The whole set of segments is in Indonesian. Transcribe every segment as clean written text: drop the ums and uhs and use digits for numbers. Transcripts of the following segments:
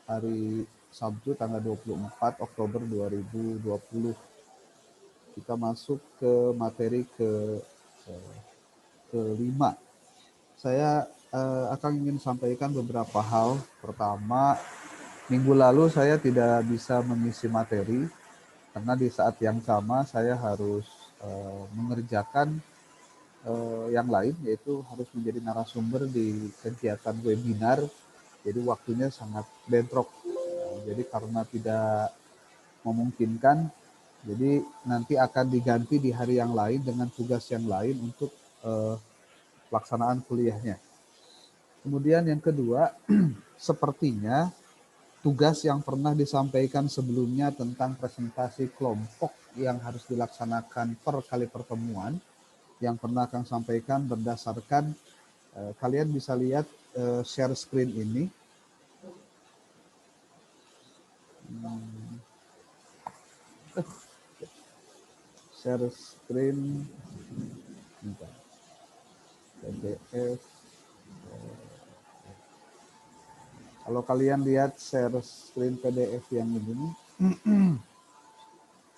hari Sabtu tanggal 24 Oktober 2020. Kita masuk ke materi kelima. Saya akan ingin sampaikan beberapa hal. Pertama, minggu lalu saya tidak bisa mengisi materi karena di saat yang sama saya harus mengerjakan yang lain, yaitu harus menjadi narasumber di kegiatan webinar. Jadi waktunya sangat bentrok. Jadi karena tidak memungkinkan, jadi nanti akan diganti di hari yang lain dengan tugas yang lain untuk pelaksanaan kuliahnya. Kemudian yang kedua, sepertinya tugas yang pernah disampaikan sebelumnya tentang presentasi kelompok yang harus dilaksanakan per kali pertemuan, yang pernah akan sampaikan berdasarkan kalian bisa lihat share screen ini. Share screen PDF. Kalau kalian lihat share screen PDF yang ini,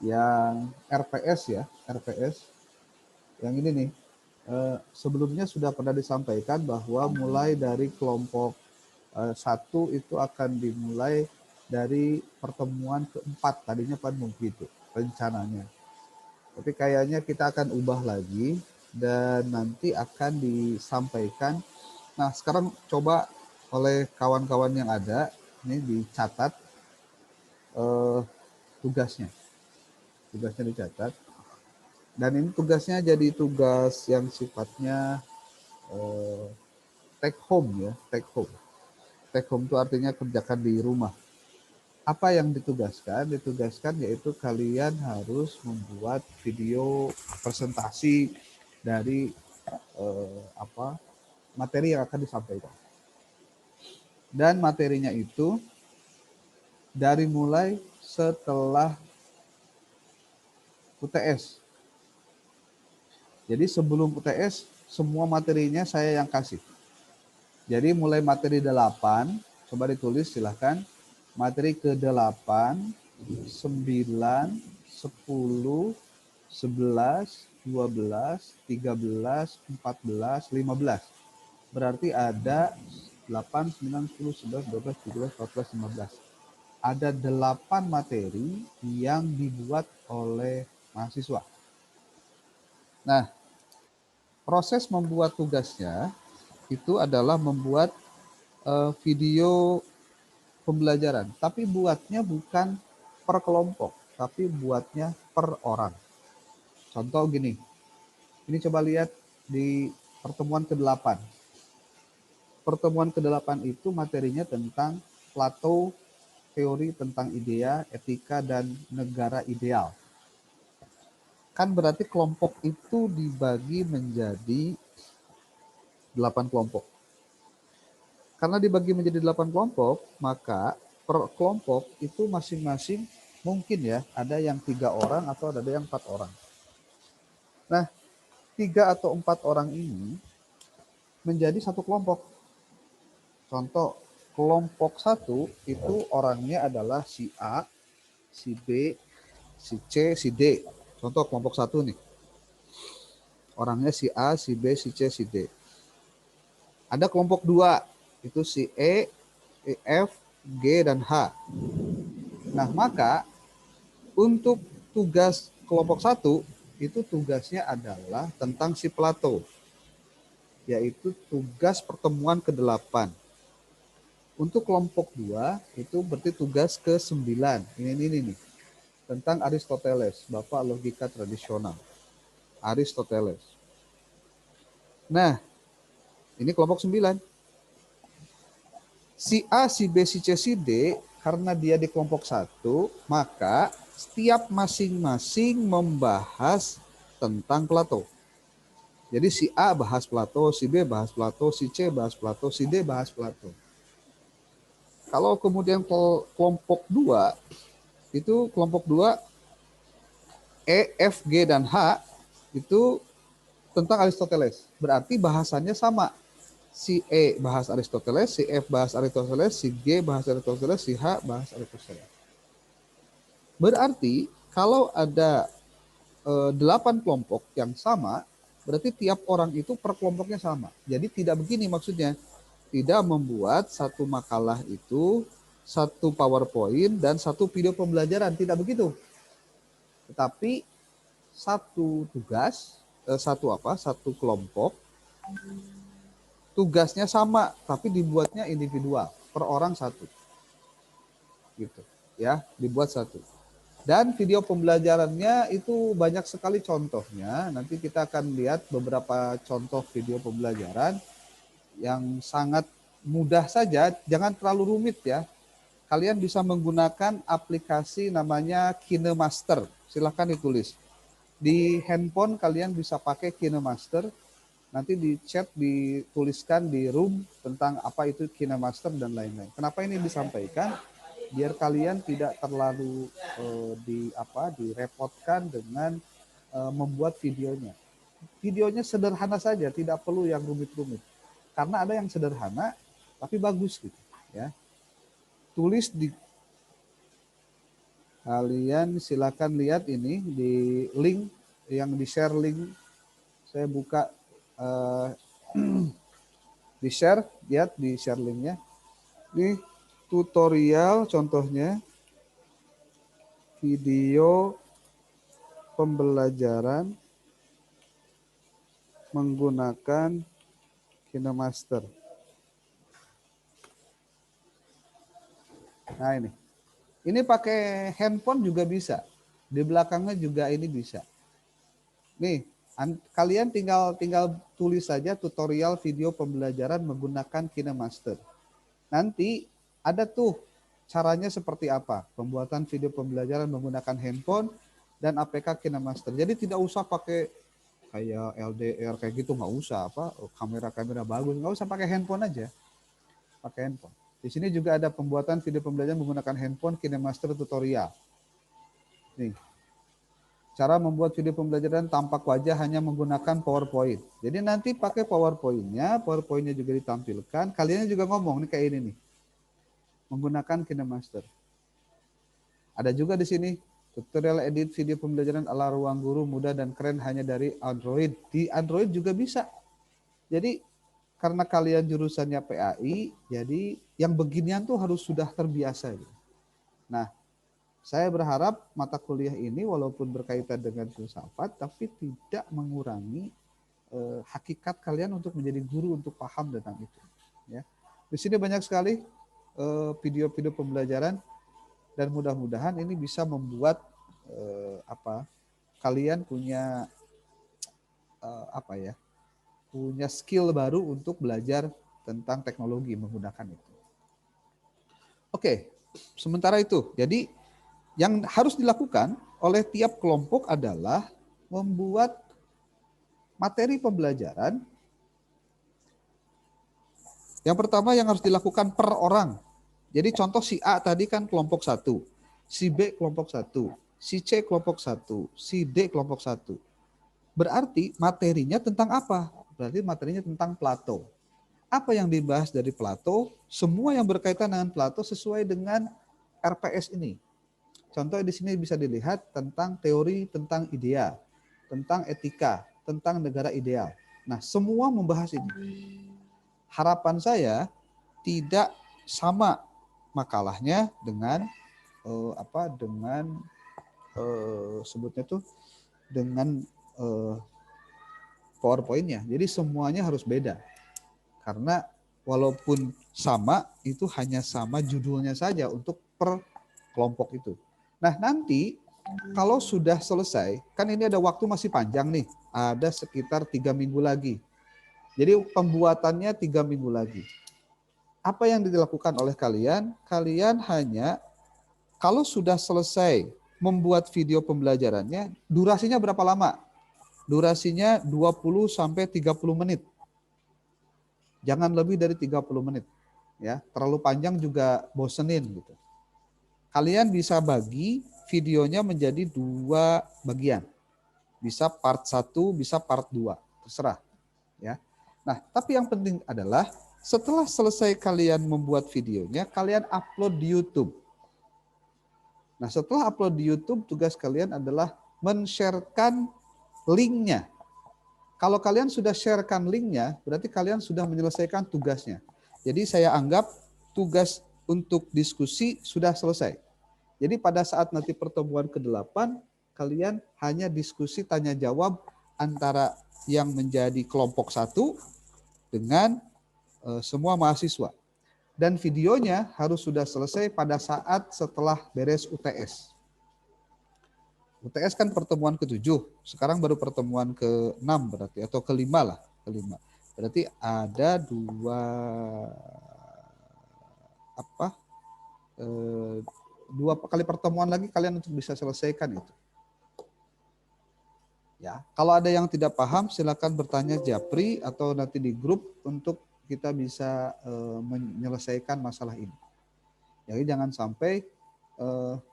yang RPS ya, RPS, yang ini nih, sebelumnya sudah pernah disampaikan bahwa mulai dari kelompok 1 itu akan dimulai dari pertemuan keempat, tadinya kan begitu rencananya. Tapi kayaknya kita akan ubah lagi dan nanti akan disampaikan. Nah, sekarang coba oleh kawan-kawan yang ada, ini dicatat tugasnya. Tugasnya dicatat. Dan ini tugasnya jadi tugas yang sifatnya take home ya, take home. Take home itu artinya kerjakan di rumah. Apa yang ditugaskan? Ditugaskan yaitu kalian harus membuat video presentasi dari materi yang akan disampaikan. Dan materinya itu dari mulai setelah UTS. Jadi sebelum UTS semua materinya saya yang kasih. Jadi mulai materi 8, coba ditulis silahkan. Materi ke-8, 9, 10, 11, 12, 13, 14, 15. Berarti ada 8, 9, 10, 11, 12, 13, 14, 15. Ada 8 materi yang dibuat oleh mahasiswa. Nah, proses membuat tugasnya itu adalah membuat video pembelajaran. Tapi buatnya bukan per kelompok, tapi buatnya per orang. Contoh gini, ini coba lihat di pertemuan ke-8. Pertemuan ke-8 itu materinya tentang Plato, teori tentang idea, etika, dan negara ideal. Kan berarti kelompok itu dibagi menjadi 8 kelompok. Karena dibagi menjadi 8 kelompok, maka per kelompok itu masing-masing mungkin ya, ada yang 3 orang atau ada yang 4 orang. Nah, 3 atau 4 orang ini menjadi satu kelompok. Contoh, kelompok 1 itu orangnya adalah si A, si B, si C, si D. Contoh kelompok 1 nih. Orangnya si A, si B, si C, si D. Ada kelompok 2, itu si E, F, G, dan H. Nah, maka untuk tugas kelompok 1 itu tugasnya adalah tentang si Plato, yaitu tugas pertemuan ke-8. Untuk kelompok 2 itu berarti tugas ke-9. Ini nih, tentang Aristoteles, Bapak Logika Tradisional. Aristoteles. Nah, ini kelompok 9. Si A, si B, si C, si D, karena dia di kelompok 1, maka setiap masing-masing membahas tentang Plato. Jadi si A bahas Plato, si B bahas Plato, si C bahas Plato, si D bahas Plato. Kalau kemudian kelompok 2, itu kelompok 2 E, F, G, dan H itu tentang Aristoteles. Berarti bahasannya sama. si E bahas Aristoteles, si F bahas Aristoteles, si G bahas Aristoteles, si H bahas Aristoteles. Berarti kalau ada 8 kelompok yang sama, berarti tiap orang itu per kelompoknya sama. Jadi tidak begini maksudnya. Tidak membuat satu makalah itu satu PowerPoint dan satu video pembelajaran, tidak begitu. Tetapi satu tugas, satu kelompok, tugasnya sama, tapi dibuatnya individual, per orang satu, gitu, ya, dibuat satu. Dan video pembelajarannya itu banyak sekali contohnya. Nanti kita akan lihat beberapa contoh video pembelajaran yang sangat mudah saja, jangan terlalu rumit ya. Kalian bisa menggunakan aplikasi namanya KineMaster. Silahkan ditulis. Di handphone kalian bisa pakai KineMaster. Nanti di chat dituliskan di room tentang apa itu KineMaster dan lain-lain. Kenapa ini disampaikan? Biar kalian tidak terlalu direpotkan dengan membuat videonya. Videonya sederhana saja, tidak perlu yang rumit-rumit. Karena ada yang sederhana tapi bagus gitu, ya. Tulis di kalian silakan lihat ini di link yang di share link. Saya buka di share, lihat di share linknya. Ini tutorial contohnya video pembelajaran menggunakan KineMaster. Nah ini pakai handphone juga bisa. Di belakangnya juga ini bisa. Nih, kalian tinggal tulis saja tutorial video pembelajaran menggunakan KineMaster. Nanti ada tuh caranya seperti apa. Pembuatan video pembelajaran menggunakan handphone dan APK KineMaster. Jadi tidak usah pakai kayak LDR kayak gitu, nggak usah kamera bagus, nggak usah, pakai handphone aja. Pakai handphone. Di sini juga ada pembuatan video pembelajaran menggunakan handphone KineMaster tutorial. Nih. Cara membuat video pembelajaran tampak wajah hanya menggunakan PowerPoint. Jadi nanti pakai PowerPoint-nya juga ditampilkan. Kalian juga ngomong nih kayak ini nih. Menggunakan KineMaster. Ada juga di sini tutorial edit video pembelajaran ala Ruang Guru mudah dan keren hanya dari Android. Di Android juga bisa. Jadi karena kalian jurusannya PAI, jadi yang beginian tuh harus sudah terbiasa. Nah, saya berharap mata kuliah ini walaupun berkaitan dengan filsafat, tapi tidak mengurangi hakikat kalian untuk menjadi guru, untuk paham tentang itu. Ya. Di sini banyak sekali video-video pembelajaran dan mudah-mudahan ini bisa membuat kalian punya punya skill baru untuk belajar tentang teknologi menggunakan itu. Oke, sementara itu, jadi yang harus dilakukan oleh tiap kelompok adalah membuat materi pembelajaran. Yang pertama yang harus dilakukan per orang. Jadi contoh si A tadi kan kelompok 1, si B kelompok 1, si C kelompok 1, si D kelompok 1. Berarti materinya tentang apa? Berarti materinya tentang Plato. Apa yang dibahas dari Plato? Semua yang berkaitan dengan Plato sesuai dengan RPS ini. Contoh di sini bisa dilihat tentang teori tentang idea, tentang etika, tentang negara ideal. Nah, semua membahas ini. Harapan saya tidak sama makalahnya dengan sebutnya tuh dengan PowerPoint-nya. Jadi semuanya harus beda. Karena walaupun sama, itu hanya sama judulnya saja untuk per kelompok itu. Nah, nanti kalau sudah selesai, kan ini ada waktu masih panjang nih. Ada sekitar 3 minggu lagi. Jadi pembuatannya 3 minggu lagi. Apa yang dilakukan oleh kalian? Kalian hanya kalau sudah selesai membuat video pembelajarannya, durasinya berapa lama? Durasinya 20 sampai 30 menit. Jangan lebih dari 30 menit. Ya, terlalu panjang juga bosenin gitu. Kalian bisa bagi videonya menjadi 2 bagian. Bisa part 1, bisa part 2, terserah. Ya. Nah, tapi yang penting adalah setelah selesai kalian membuat videonya, kalian upload di YouTube. Nah, setelah upload di YouTube, tugas kalian adalah men-sharekan linknya. Kalau kalian sudah sharekan linknya, berarti kalian sudah menyelesaikan tugasnya. Jadi saya anggap tugas untuk diskusi sudah selesai. Jadi pada saat nanti pertemuan ke-8, kalian hanya diskusi tanya jawab antara yang menjadi kelompok 1 dengan semua mahasiswa. Dan videonya harus sudah selesai pada saat setelah beres UTS. UTS kan pertemuan ke-7, sekarang baru pertemuan ke-6 berarti, atau ke-5 lah, ke-5. Berarti ada 2 kali pertemuan lagi kalian untuk bisa selesaikan itu. Ya, kalau ada yang tidak paham silakan bertanya Japri atau nanti di grup untuk kita bisa menyelesaikan masalah ini. Jadi jangan sampai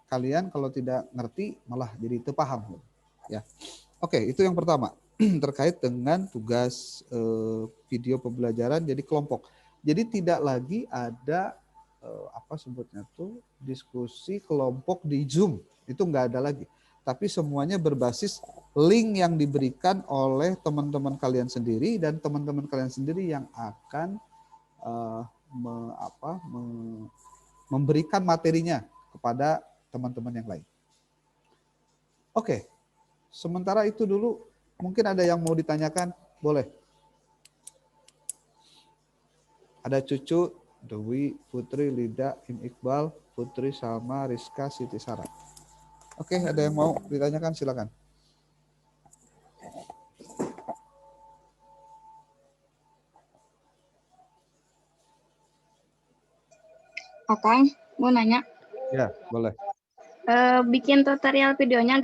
kalian kalau tidak ngerti malah jadi terpaham. Ya, oke, itu yang pertama terkait dengan tugas video pembelajaran jadi kelompok. Jadi tidak lagi ada apa sebutnya tuh diskusi kelompok di Zoom, itu nggak ada lagi. Tapi semuanya berbasis link yang diberikan oleh teman-teman kalian sendiri dan teman-teman kalian sendiri yang akan memberikan materinya kepada teman-teman yang lain. Oke, sementara itu dulu, mungkin ada yang mau ditanyakan, boleh. Ada Cucu, Dewi, Putri, Lida, Im Iqbal, Putri, Salma, Rizka, Siti Sarah. Oke, ada yang mau ditanyakan, silakan. Akang, mau nanya. Ya, boleh. Bikin tutorial videonya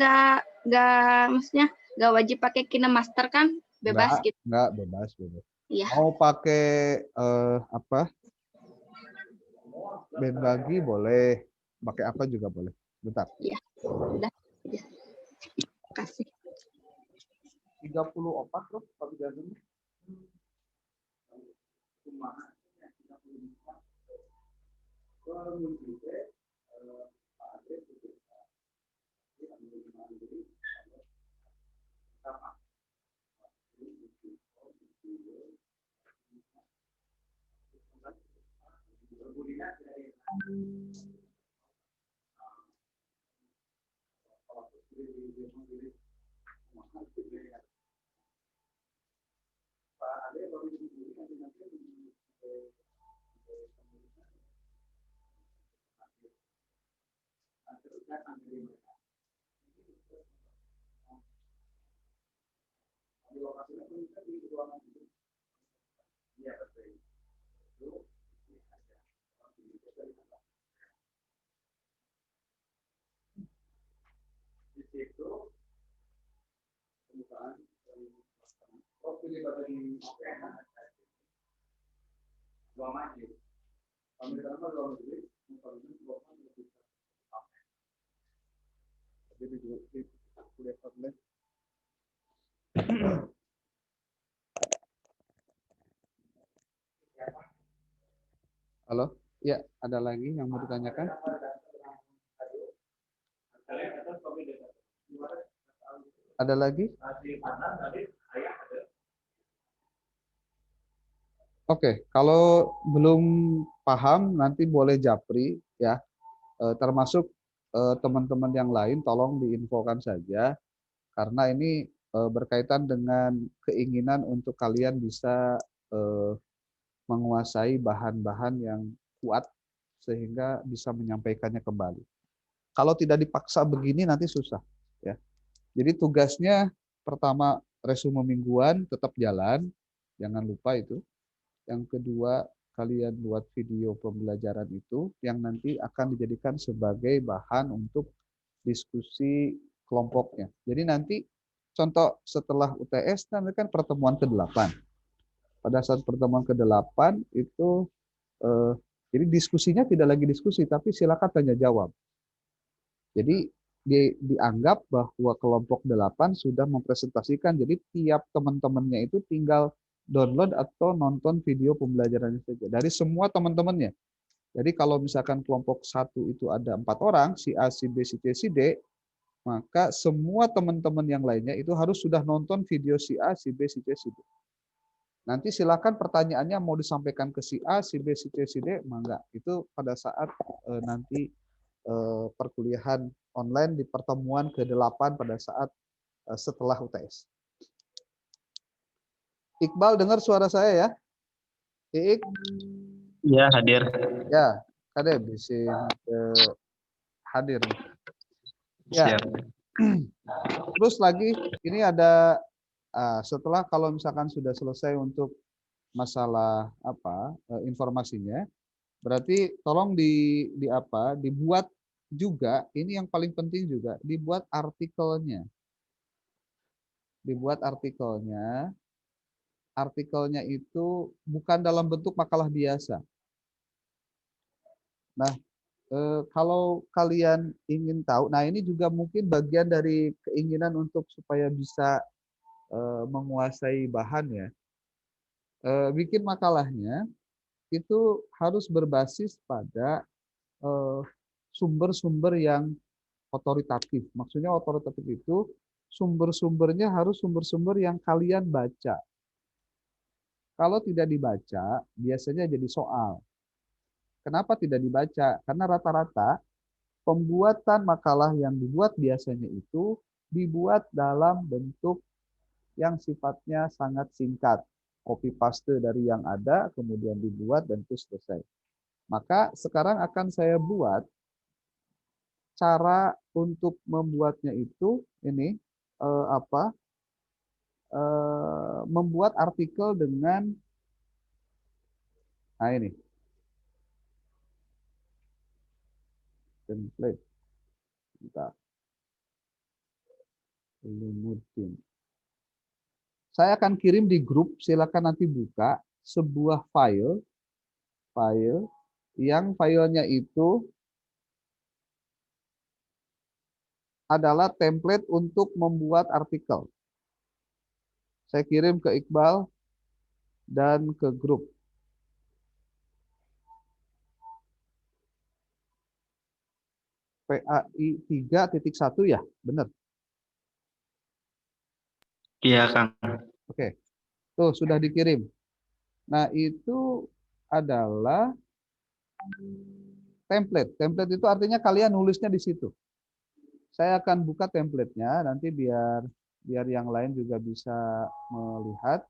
maksudnya gak wajib pakai KineMaster kan? Bebas gitu. Enggak, bebas. Iya. Mau pakai Band boleh, pakai apa juga boleh. Bentar. Iya. Udah. Kasih. 34 loh, tapi gantung. Halo, ya ada lagi yang mau ditanyakan? Ada lagi? Oke, kalau belum paham nanti boleh japri ya. Termasuk teman-teman yang lain tolong diinfokan saja karena ini berkaitan dengan keinginan untuk kalian bisa menguasai bahan-bahan yang kuat sehingga bisa menyampaikannya kembali. Kalau tidak dipaksa begini nanti susah ya. Jadi tugasnya pertama resume mingguan tetap jalan, jangan lupa itu. Yang kedua, kalian buat video pembelajaran itu yang nanti akan dijadikan sebagai bahan untuk diskusi kelompoknya. Jadi nanti contoh setelah UTS nanti kan pertemuan ke-8. Pada saat pertemuan ke-8 itu jadi diskusinya tidak lagi diskusi tapi silakan tanya jawab. Jadi dianggap bahwa kelompok 8 sudah mempresentasikan, jadi tiap teman-temannya itu tinggal download atau nonton video pembelajarannya saja dari semua teman-temannya. Jadi kalau misalkan kelompok 1 itu ada 4 orang, si A, si B, si C, si D, maka semua teman-teman yang lainnya itu harus sudah nonton video si A, si B, si C, si D. Nanti silakan pertanyaannya mau disampaikan ke si A, si B, si C, si D, mangga. Itu pada saat nanti perkuliahan online di pertemuan ke-8 pada saat setelah UTS. Iqbal dengar suara saya ya? Iik? Iya, hadir. Ya, ada bisa hadir. Ya. Siap. Terus lagi ini ada setelah kalau misalkan sudah selesai untuk masalah apa informasinya, berarti tolong dibuat juga, ini yang paling penting juga, dibuat artikelnya. Dibuat artikelnya. Artikelnya itu bukan dalam bentuk makalah biasa. Nah, kalau kalian ingin tahu, nah ini juga mungkin bagian dari keinginan untuk supaya bisa menguasai bahan ya. Bikin makalahnya itu harus berbasis pada sumber-sumber yang otoritatif. Maksudnya otoritatif itu sumber-sumbernya harus sumber-sumber yang kalian baca. Kalau tidak dibaca, biasanya jadi soal. Kenapa tidak dibaca? Karena rata-rata pembuatan makalah yang dibuat biasanya itu dibuat dalam bentuk yang sifatnya sangat singkat. Copy paste dari yang ada, kemudian dibuat dan itu selesai. Maka sekarang akan saya buat cara untuk membuatnya itu ini membuat artikel dengan ini template. Bentar. Saya akan kirim di grup, silakan nanti buka sebuah file yang filenya itu adalah template untuk membuat artikel. Saya kirim ke Iqbal dan ke grup. PAI 3.1 ya, benar. Iya, Kang. Oke, tuh sudah dikirim. Nah itu adalah template. Template itu artinya kalian nulisnya di situ. Saya akan buka templatenya nanti biar yang lain juga bisa melihat.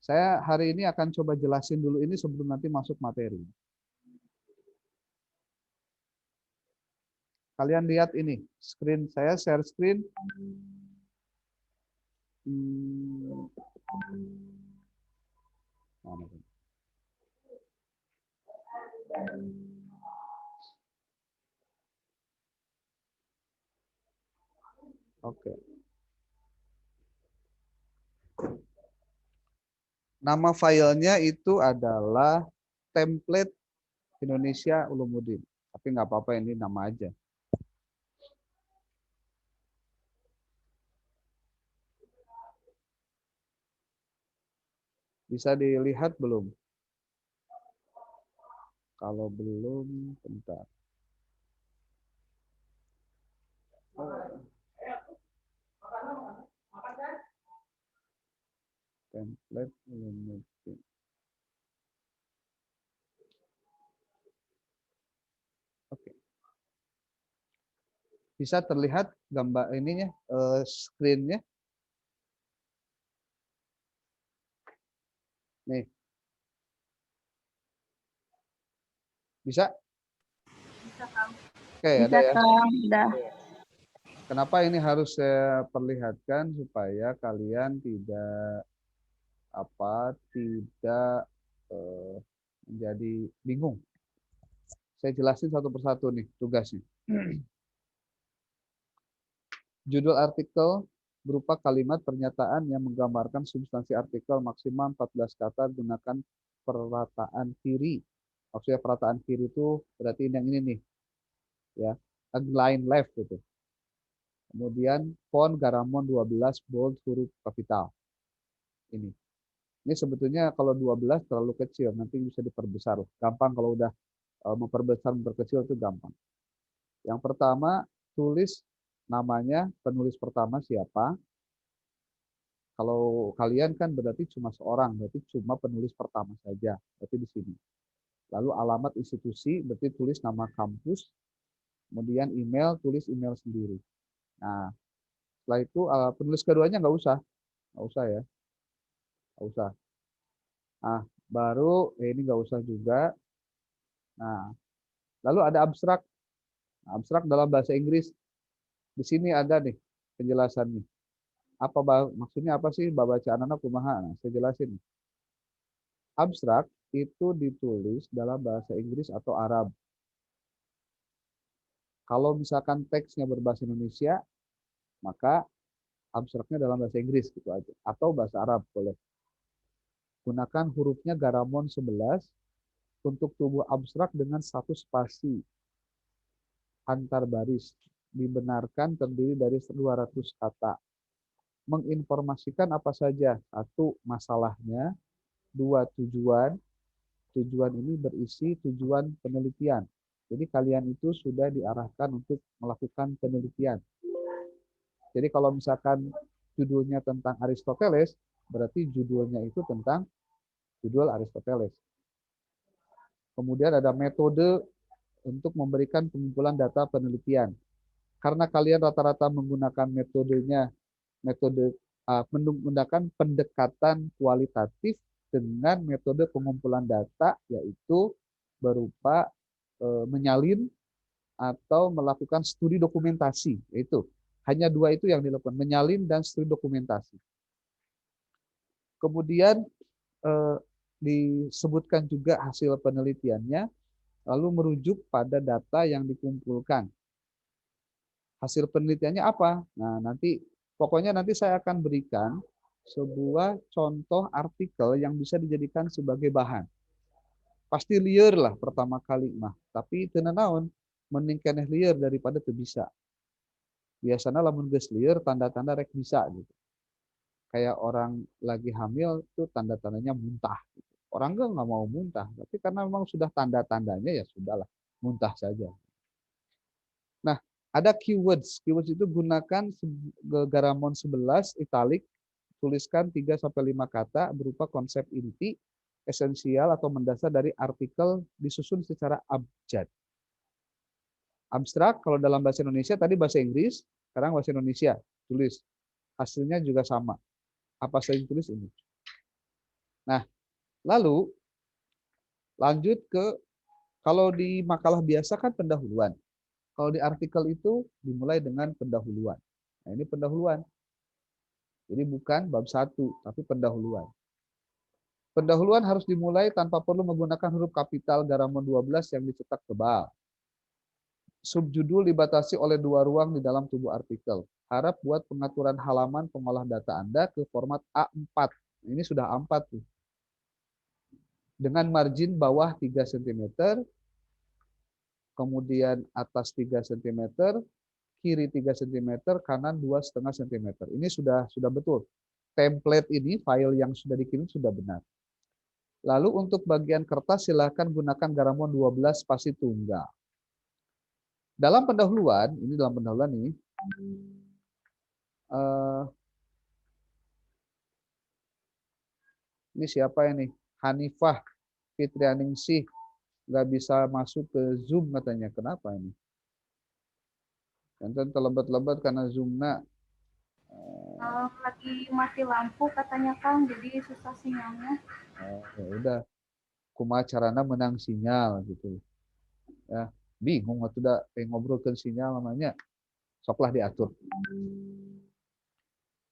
Saya hari ini akan coba jelasin dulu ini sebelum nanti masuk materi. Kalian lihat ini, screen saya share screen. Oke. Nama filenya itu adalah template Indonesia Ulumuddin. Tapi nggak apa-apa, ini nama aja. Bisa dilihat belum? Kalau belum, bentar. Template Ulumuddin. Oke. Bisa terlihat gambar ininya, screen-nya. Nih. Bisa? Oke, Bisa, ada ya. Kang. Udah. Kenapa ini harus saya perlihatkan supaya kalian tidak menjadi bingung. Saya jelasin satu persatu nih tugasnya. Judul artikel berupa kalimat pernyataan yang menggambarkan substansi artikel maksimal 14 kata gunakan perataan kiri. Maksudnya perataan kiri itu berarti yang ini nih. Ya, line left gitu. Kemudian font Garamond 12 bold huruf kapital. Ini. Ini sebetulnya kalau 12 terlalu kecil, nanti bisa diperbesar. Gampang kalau udah memperkecil itu gampang. Yang pertama, tulis namanya, penulis pertama siapa. Kalau kalian kan berarti cuma seorang, berarti cuma penulis pertama saja, berarti di sini. Lalu alamat institusi, berarti tulis nama kampus, kemudian email, tulis email sendiri. Nah, setelah itu penulis keduanya nggak usah ya, nggak usah. Nah, baru ini nggak usah juga. Nah, lalu ada abstrak. Nah, abstrak dalam bahasa Inggris. Di sini ada nih penjelasannya. Maksudnya apa sih babacaan anak kumaha? Nah, saya jelasin. Abstrak itu ditulis dalam bahasa Inggris atau Arab. Kalau misalkan teksnya berbahasa Indonesia, maka abstraknya dalam bahasa Inggris gitu aja. Atau bahasa Arab boleh. Gunakan hurufnya Garamond 11 untuk tubuh abstrak dengan satu spasi antar baris. Dibenarkan terdiri dari 200 kata. Menginformasikan apa saja? Satu, masalahnya. Dua, tujuan. Tujuan ini berisi tujuan penelitian. Jadi kalian itu sudah diarahkan untuk melakukan penelitian. Jadi kalau misalkan judulnya tentang Aristoteles, berarti judulnya itu tentang judul Aristoteles. Kemudian ada metode untuk memberikan pengumpulan data penelitian. Karena kalian rata-rata menggunakan metode menggunakan pendekatan kualitatif dengan metode pengumpulan data, yaitu berupa menyalin atau melakukan studi dokumentasi. Itu hanya dua itu yang dilakukan, menyalin dan studi dokumentasi. Kemudian disebutkan juga hasil penelitiannya, lalu merujuk pada data yang dikumpulkan. Hasil penelitiannya apa? Nah, pokoknya nanti saya akan berikan sebuah contoh artikel yang bisa dijadikan sebagai bahan. Pasti liar lah pertama kali mah, tapi teu naon mending keneh liar daripada teu bisa. Biasanya lamun geus liar tanda-tanda rek bisa gitu. Kayak orang lagi hamil tuh tanda-tandanya muntah gitu. Orang nggak mau muntah, tapi karena memang sudah tanda-tandanya ya sudahlah, muntah saja. Nah, ada keywords. Keywords itu gunakan Garamond 11 italic, tuliskan 3-5 kata berupa konsep inti, esensial atau mendasar dari artikel disusun secara abjad. Abstrak kalau dalam bahasa Indonesia, tadi bahasa Inggris, sekarang bahasa Indonesia, tulis. Hasilnya juga sama. Apa saja tulis ini. Nah, lalu lanjut ke, kalau di makalah biasa kan pendahuluan. Kalau di artikel itu dimulai dengan pendahuluan. Nah, ini pendahuluan. Jadi bukan bab 1, tapi pendahuluan. Pendahuluan harus dimulai tanpa perlu menggunakan huruf kapital Garamond 12 yang dicetak tebal. Subjudul dibatasi oleh 2 ruang di dalam tubuh artikel. Harap buat pengaturan halaman pengolah data Anda ke format A4. Ini sudah A4 tuh. Dengan margin bawah 3 cm, kemudian atas 3 cm, kiri 3 cm, kanan 2,5 cm. Ini sudah betul. Template ini, file yang sudah dikirim sudah benar. Lalu untuk bagian kertas silakan gunakan Garamond 12 spasi tunggal. Dalam pendahuluan, ini dalam pendahuluan nih, ini siapa ini? Hanifah Fitrianingsih, nggak bisa masuk ke Zoom katanya. Kenapa ini? Enten terlebat-lebat karena Zoom-na. Lagi mati lampu katanya Kang, jadi susah sinyalnya. Ya udah, kumaha carana menang sinyal gitu. Ya, bingung waktu udah ngobrolkan sinyal namanya. Soklah diatur.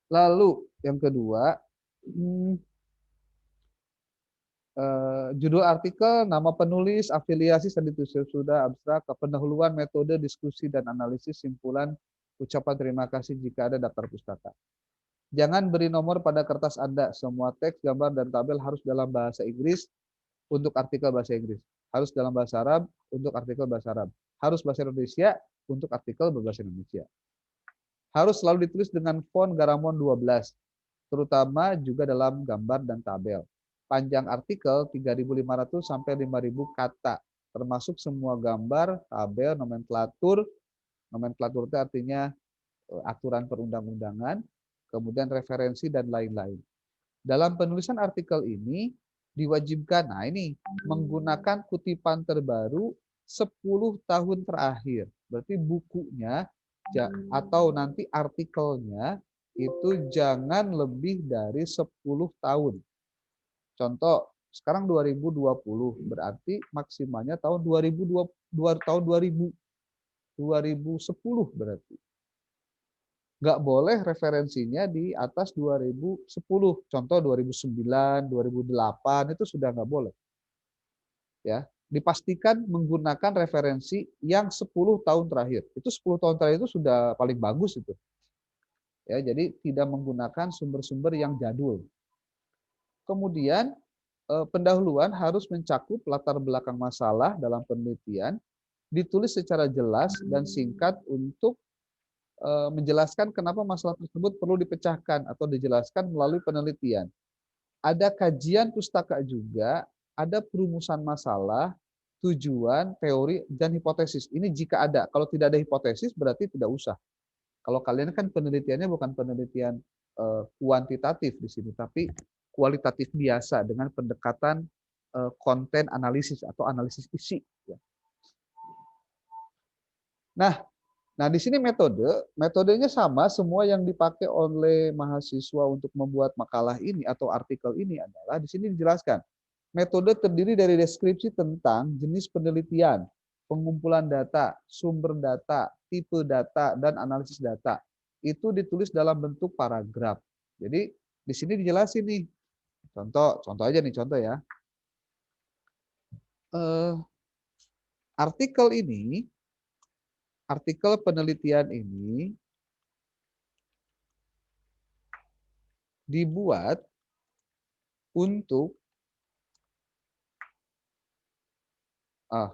Lalu yang kedua, judul artikel, nama penulis, afiliasi, sudah abstrak, pendahuluan, metode, diskusi, dan analisis, simpulan, ucapan terima kasih jika ada daftar pustaka. Jangan beri nomor pada kertas Anda. Semua teks, gambar, dan tabel harus dalam bahasa Inggris untuk artikel bahasa Inggris. Harus dalam bahasa Arab untuk artikel bahasa Arab. Harus bahasa Indonesia untuk artikel berbahasa Indonesia. Harus selalu ditulis dengan font Garamond 12. terutama juga dalam gambar dan tabel. Panjang artikel 3.500 sampai 5.000 kata, termasuk semua gambar, tabel, nomenklatur. Nomenklatur itu artinya aturan perundang-undangan, kemudian referensi dan lain-lain. Dalam penulisan artikel ini diwajibkan, nah ini menggunakan kutipan terbaru 10 tahun terakhir. Berarti bukunya atau nanti artikelnya itu jangan lebih dari 10 tahun. Contoh, sekarang 2020, berarti maksimalnya tahun 2020, tahun 2010 berarti. Nggak boleh referensinya di atas 2010. Contoh 2009, 2008 itu sudah nggak boleh. Ya, dipastikan menggunakan referensi yang 10 tahun terakhir. Itu 10 tahun terakhir itu sudah paling bagus itu. Ya, jadi tidak menggunakan sumber-sumber yang jadul. Kemudian pendahuluan harus mencakup latar belakang masalah dalam penelitian, ditulis secara jelas dan singkat untuk menjelaskan kenapa masalah tersebut perlu dipecahkan atau dijelaskan melalui penelitian. Ada kajian pustaka juga, ada perumusan masalah, tujuan, teori, dan hipotesis. Ini jika ada. Kalau tidak ada hipotesis berarti tidak usah. Kalau kalian kan penelitiannya bukan penelitian kuantitatif di sini, tapi kualitatif biasa dengan pendekatan konten analisis atau analisis isi. Nah, di sini metodenya sama, semua yang dipakai oleh mahasiswa untuk membuat makalah ini atau artikel ini adalah di sini dijelaskan. Metode terdiri dari deskripsi tentang jenis penelitian, pengumpulan data, sumber data, tipe data, dan analisis data. Itu ditulis dalam bentuk paragraf. Jadi di sini dijelasin nih. Contoh aja nih, contoh ya. Artikel penelitian ini dibuat untuk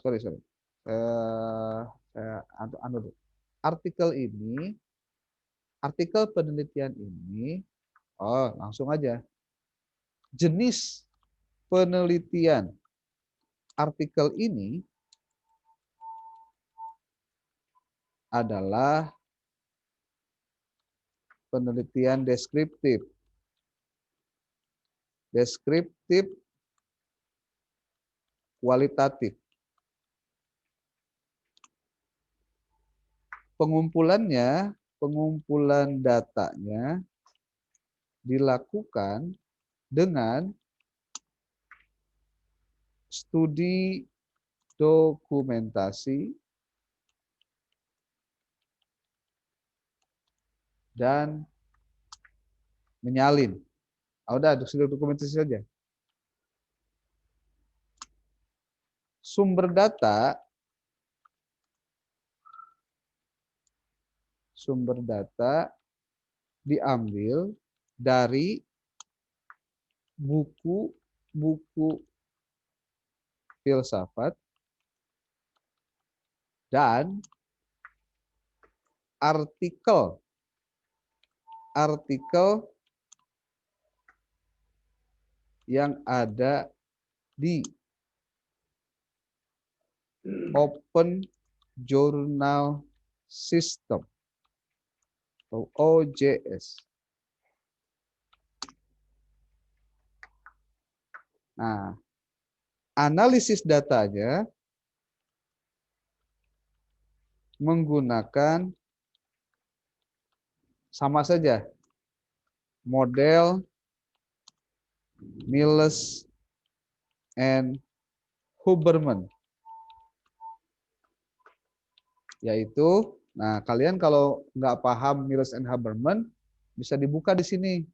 sorry. Artikel penelitian ini, langsung aja. Jenis penelitian artikel ini adalah penelitian deskriptif. Deskriptif kualitatif. Pengumpulan datanya dilakukan dengan studi dokumentasi dan menyalin. Udah, studi dokumentasi saja. Sumber data diambil dari buku filsafat dan artikel yang ada di Open Journal System atau OJS. Nah, analisis datanya menggunakan sama saja model Miles and Huberman. Yaitu, nah kalian kalau nggak paham Miles and Huberman, bisa dibuka di sini.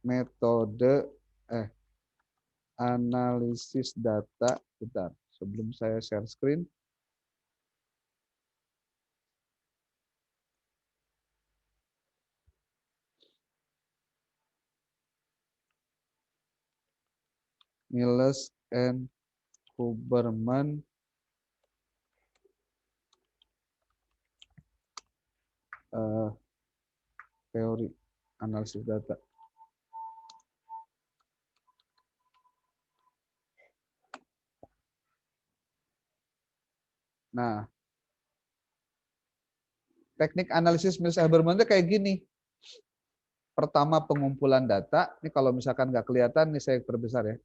Metode analisis data. Bentar, sebelum saya share screen. Miles and Huberman eh, teori analisis data. Nah, teknik analisis Mills Habermas itu kayak gini. Pertama pengumpulan data, ini kalau misalkan nggak kelihatan, ini saya perbesar ya.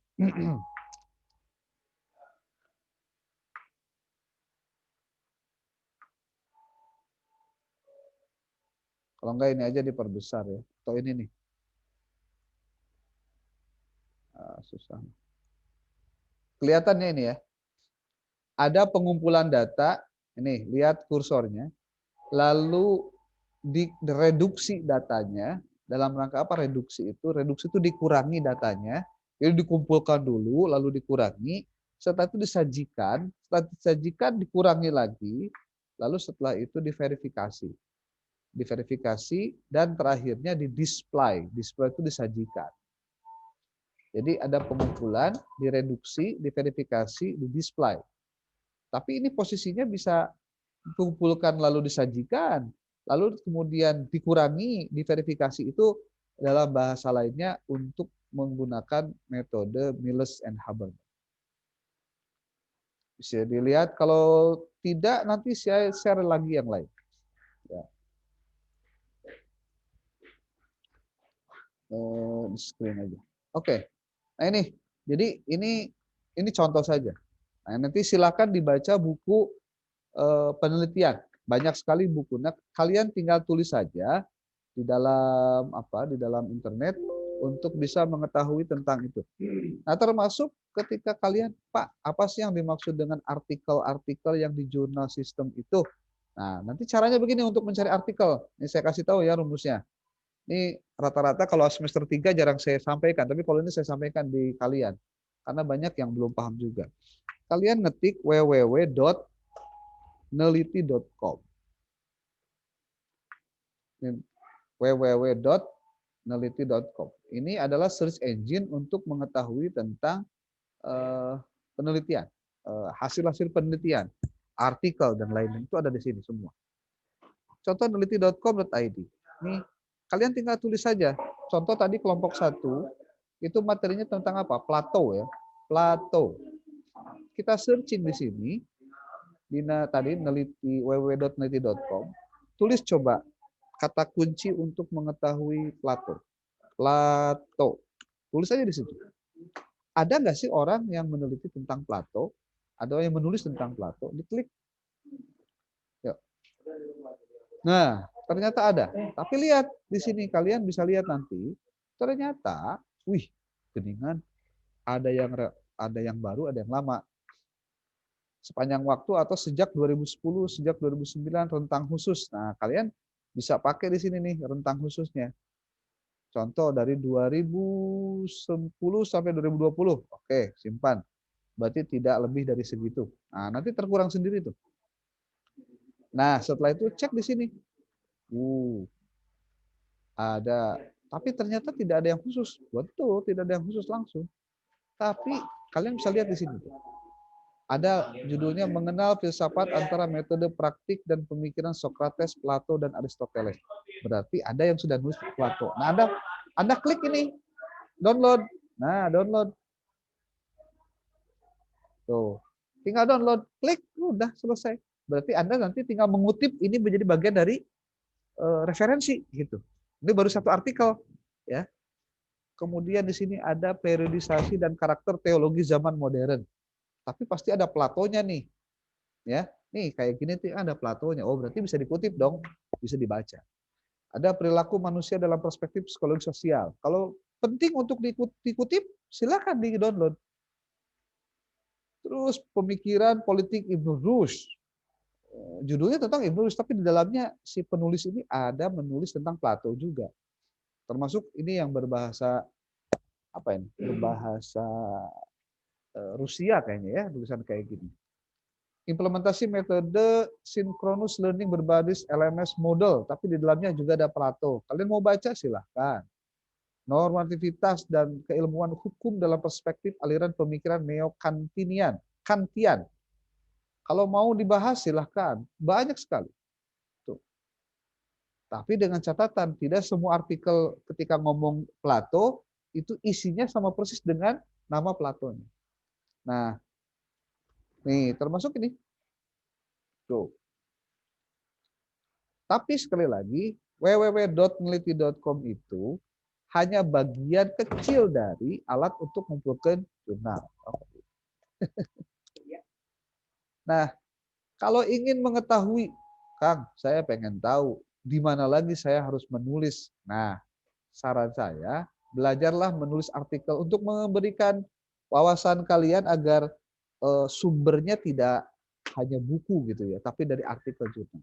Kalau enggak ini aja diperbesar ya. Atau ini nih. Susah. Kelihatannya ini ya. Ada pengumpulan data, ini lihat kursornya. Lalu direduksi datanya. Dalam rangka apa reduksi itu? Reduksi itu dikurangi datanya. Jadi dikumpulkan dulu, lalu dikurangi. Setelah itu disajikan. Setelah disajikan dikurangi lagi. Lalu setelah itu diverifikasi. Diverifikasi dan terakhirnya di display. Display itu disajikan. Jadi ada pengumpulan, direduksi, diverifikasi, di display. Tapi ini posisinya bisa dikumpulkan lalu disajikan, lalu kemudian dikurangi, diverifikasi itu dalam bahasa lainnya untuk menggunakan metode Mills and Habermas. Bisa dilihat, kalau tidak nanti saya share lagi yang lain. Ya. Di screen aja. Oke. Nah ini, jadi ini contoh saja. Nah, nanti silakan dibaca buku penelitian. Banyak sekali buku. Nah, kalian tinggal tulis saja di dalam di dalam internet untuk bisa mengetahui tentang itu. Nah, termasuk ketika kalian, Pak, apa sih yang dimaksud dengan artikel-artikel yang di jurnal sistem itu? Nah, nanti caranya begini untuk mencari artikel. Ini saya kasih tahu ya rumusnya. Ini rata-rata kalau semester 3 jarang saya sampaikan, tapi kalau ini saya sampaikan di kalian. Karena banyak yang belum paham juga. Kalian ngetik www.neliti.com. www.neliti.com. Ini adalah search engine untuk mengetahui tentang penelitian, hasil-hasil penelitian, artikel dan lain-lain itu ada di sini semua. Contoh neliti.com.id. Nih, kalian tinggal tulis saja. Contoh tadi kelompok 1 itu materinya tentang apa? Plato ya. Plato. Kita searching di sini di tadi neliti www.neliti.com. Tulis coba kata kunci untuk mengetahui Plato. Plato. Tulis aja di situ. Ada nggak sih orang yang meneliti tentang Plato? Ada yang menulis tentang Plato? Diklik. Yuk. Nah, ternyata ada. Tapi lihat di sini, kalian bisa lihat nanti. Ternyata, wih, geningan. Ada yang baru, ada yang lama. Sepanjang waktu atau sejak 2010, sejak 2009 rentang khusus. Nah, kalian bisa pakai di sini nih rentang khususnya. Contoh dari 2010 sampai 2020. Oke, simpan. Berarti tidak lebih dari segitu. Nah, nanti terkurang sendiri tuh. Nah, setelah itu cek di sini. Ada. Tapi ternyata tidak ada yang khusus. Betul, tidak ada yang khusus langsung. Tapi kalian bisa lihat di sini. Ada judulnya mengenal filsafat antara metode praktik dan pemikiran Socrates, Plato, dan Aristoteles. Berarti ada yang sudah nulis Plato. Nah, Anda klik ini. Download. Nah, download. Tuh. Tinggal download. Klik. Udah selesai. Berarti Anda nanti tinggal mengutip ini menjadi bagian dari referensi. Gitu. Ini baru satu artikel. Ya. Kemudian di sini ada periodisasi dan karakter teologi zaman modern. Tapi pasti ada Platonya nih. Ya, nih kayak gini tuh ada Platonya. Oh, berarti bisa dikutip dong, bisa dibaca. Ada perilaku manusia dalam perspektif psikologi sosial. Kalau penting untuk dikutip, silakan di-download. Terus pemikiran politik Ibn Rushd. Judulnya tentang Ibn Rushd, tapi di dalamnya si penulis ini ada menulis tentang Plato juga. Termasuk ini yang berbahasa apa ini? Berbahasa Rusia kayaknya ya, tulisan kayak gini. Implementasi metode synchronous learning berbasis LMS model, tapi di dalamnya juga ada Plato. Kalian mau baca silahkan. Normativitas dan keilmuan hukum dalam perspektif aliran pemikiran neo-Kantian. Kantian. Kalau mau dibahas silahkan, banyak sekali. Tuh. Tapi dengan catatan, tidak semua artikel ketika ngomong Plato, itu isinya sama persis dengan nama Platonya. Nah, nih termasuk ini. Tuh. Tapi sekali lagi, www.neliti.com itu hanya bagian kecil dari alat untuk mengumpulkan jurnal. Nah, kalau ingin mengetahui, Kang, saya pengen tahu di mana lagi saya harus menulis. Nah, saran saya, belajarlah menulis artikel untuk memberikan wawasan kalian agar sumbernya tidak hanya buku gitu ya, tapi dari artikel jurnal.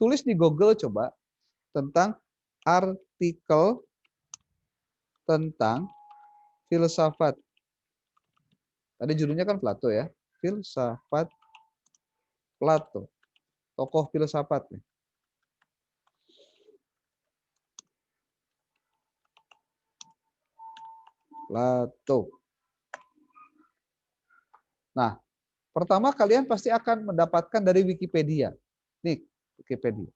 Tulis di Google coba tentang artikel tentang filsafat. Tadi judulnya kan Plato ya, filsafat Plato, tokoh filsafat. Plato. Nah, pertama kalian pasti akan mendapatkan dari Wikipedia. Nih, Wikipedia.